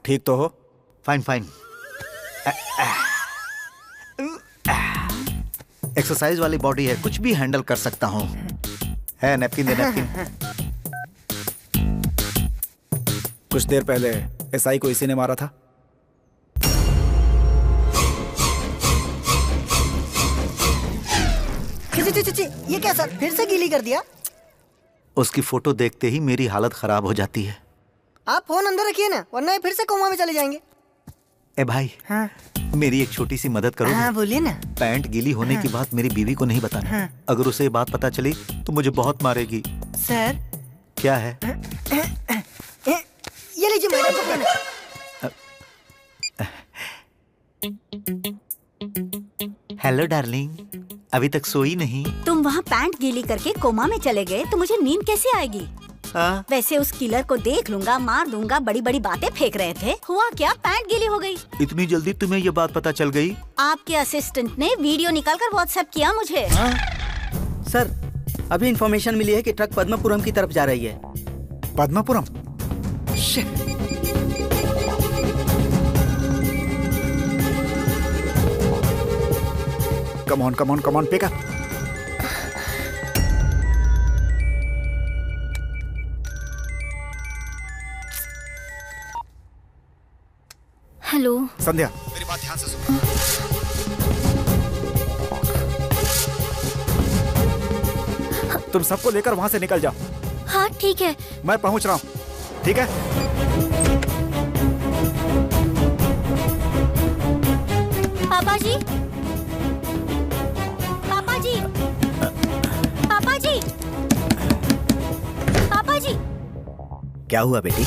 ठीक तो हो? Fine fine. एक्सरसाइज वाली बॉडी है, कुछ भी हैंडल कर सकता हूँ। है नैपकिन दे, नैपकिन। कुछ देर पहले एसआई को इसी ने मारा था। ये क्या सर, फिर से गीली कर दिया? उसकी फोटो देखते ही मेरी हालत खराब हो जाती है। आप फोन अंदर रखिए ना, वरना ये फिर से कोमा में चले जाएंगे। ए भाई, हाँ? मेरी एक छोटी सी मदद करो। हाँ बोलिए ना। पैंट गीली होने की बात मेरी बीवी को नहीं बताना। हाँ। अगर उसे ये बात पता चली तो मुझे बहुत मारेगी। सर। क्या है? ये लीजिए मैडम। हेलो डार्लिंग, अभी तक सोई नहीं? तुम वहाँ पैंट गीली करके कोमा में चले गए तो मुझे नींद कैसे आएगी? वैसे उस किलर को देख लूंगा, मार दूंगा, बड़ी बड़ी बातें फेंक रहे थे। हुआ क्या, पैंट गीली हो गई। इतनी जल्दी तुम्हें ये बात पता चल गई? आपके असिस्टेंट ने वीडियो निकालकर व्हाट्सएप किया मुझे। सर, अभी इंफॉर्मेशन मिली है कि ट्रक पद्मपुरम की तरफ जा रही है। Padmapuram? Come on come on come on, pick up. Hello Sandhya, मेरी बात ध्यान से सुनो। तुम सबको लेकर वहां से निकल जाओ। हाँ ठीक है। मैं पहुंच रहा हूँ, ठीक है? पापा जी, पापा जी, पापा जी, पापा जी। क्या हुआ बेटी?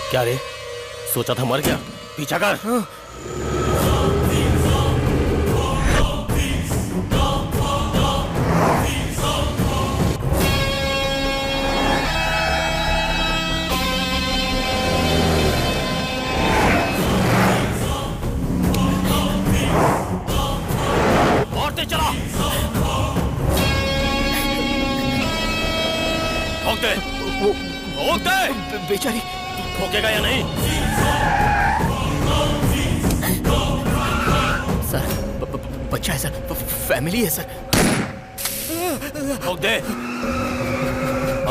क्या रे, सोचा था मर गया? पीछा कर। और तेज चला। ठोक दे, ठोक दे। बेचारी ठोकेगा या नहीं? फैमिली है सर। ठोक दे।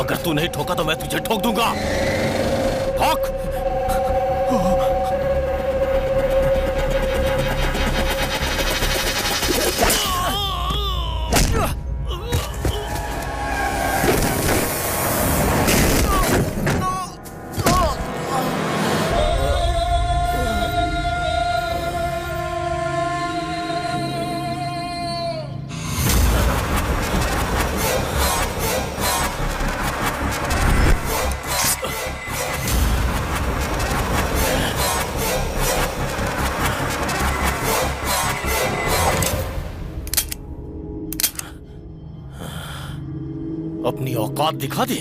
अगर तू नहीं ठोका तो मैं तुझे ठोक दूंगा। ठोक। अपनी औकात दिखा दे।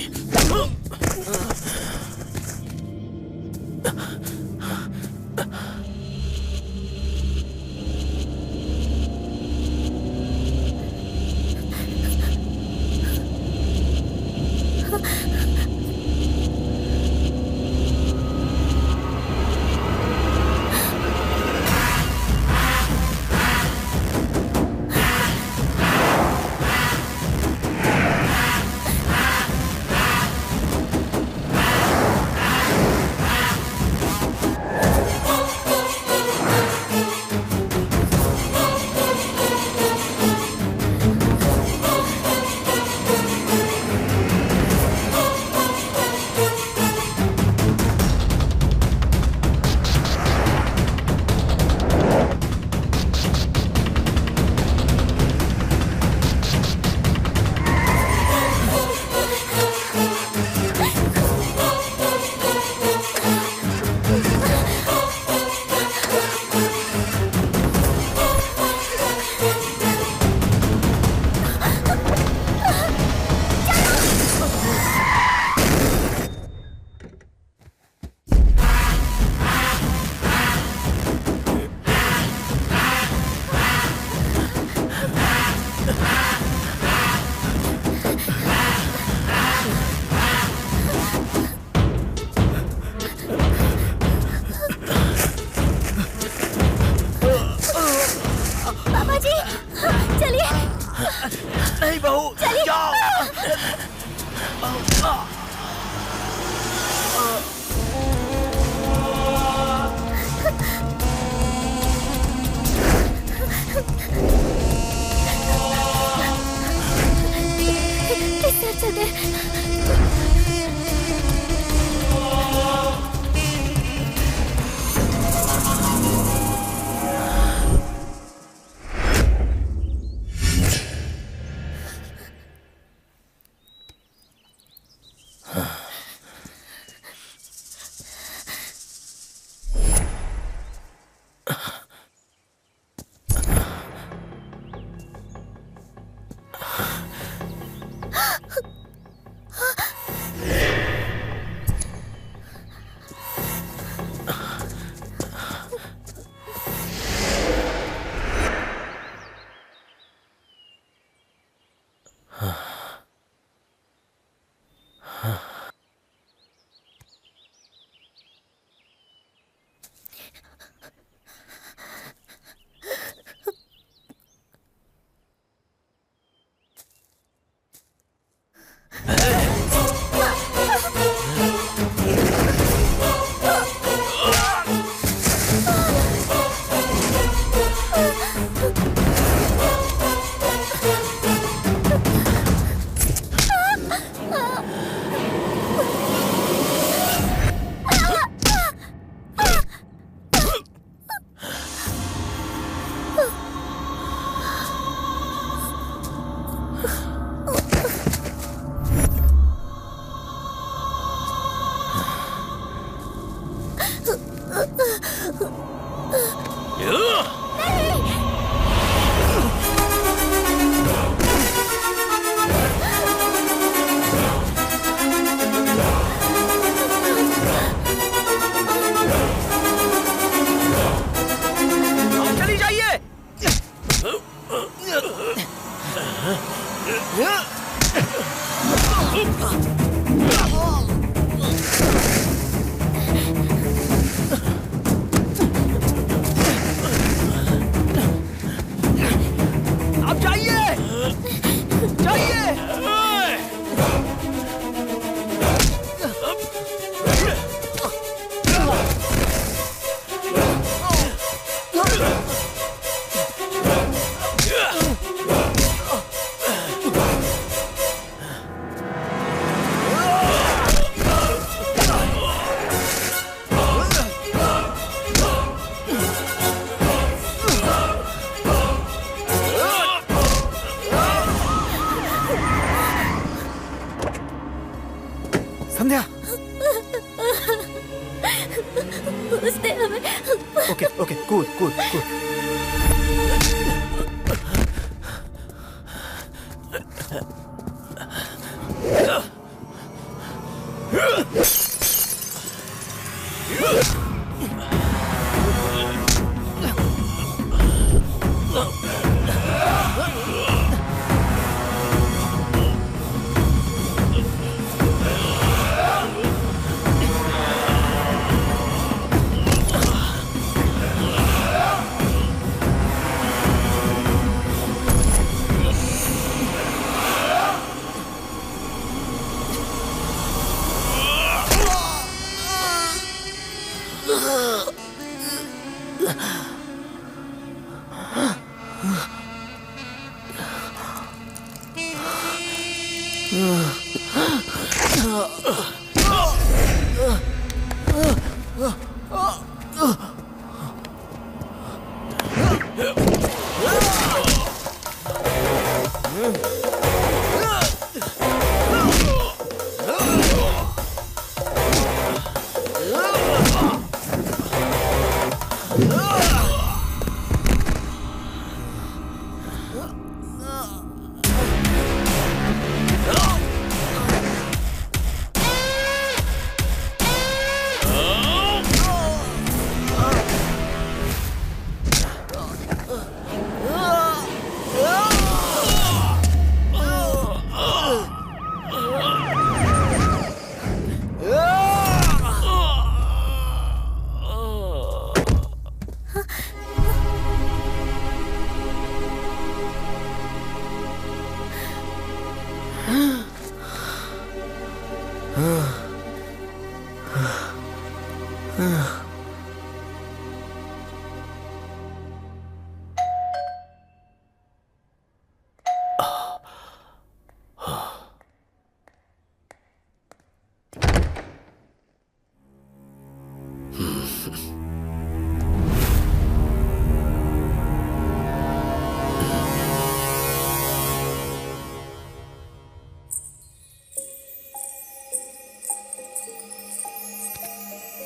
Okay okay cool cool cool.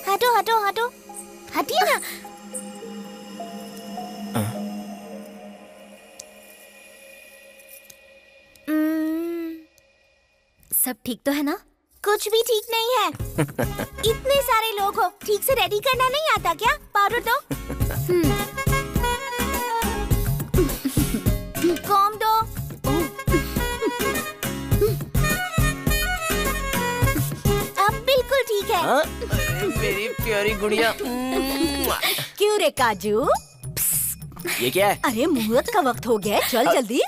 हटो हटो हटो, हटिए ना। सब ठीक तो है ना? कुछ भी ठीक नहीं है। इतने सारे लोग हो, ठीक से रेडी करना नहीं आता क्या? पाउडर दो। कॉम दो। अब बिल्कुल ठीक है। मेरी प्यारी गुड़िया। क्यों रे काजू? ये क्या है? अरे मुहूर्त का वक्त हो गया, चल जल्दी।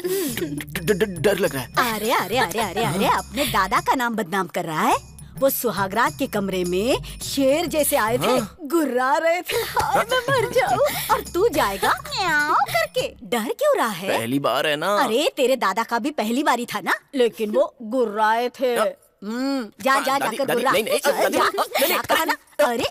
डर लग रहा है। अरे अरे अरे अरे अरे अपने दादा का नाम बदनाम कर रहा है। वो सुहागरात के कमरे में शेर जैसे आए थे, गुर्रा रहे थे। हाय मैं मर जाऊं। और तू जाएगा म्याऊं करके। डर क्यों रहा है? पहली बार है ना। अरे तेरे दादा का भी पहली बारी था ना, लेकिन वो गुर्राए थे। जा जा जाकर गुर्रा। जा कहा ना। अरे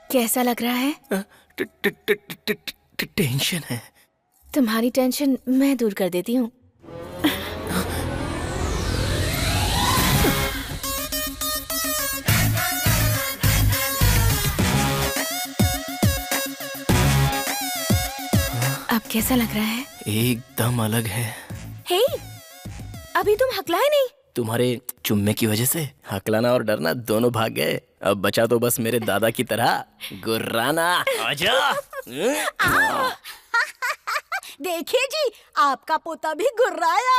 कैसा लग रहा है? टेंशन है। तुम्हारी टेंशन मैं दूर कर देती हूँ। अब कैसा लग रहा है? एकदम अलग है। हे, अभी तुम हकलाए नहीं। तुम्हारे चुम्मे की वजह से हकलाना और डरना दोनों भाग गए। अब बचा तो बस मेरे दादा की तरह गुर्राना। आजा। देखिए जी, आपका पोता भी गुर्राया।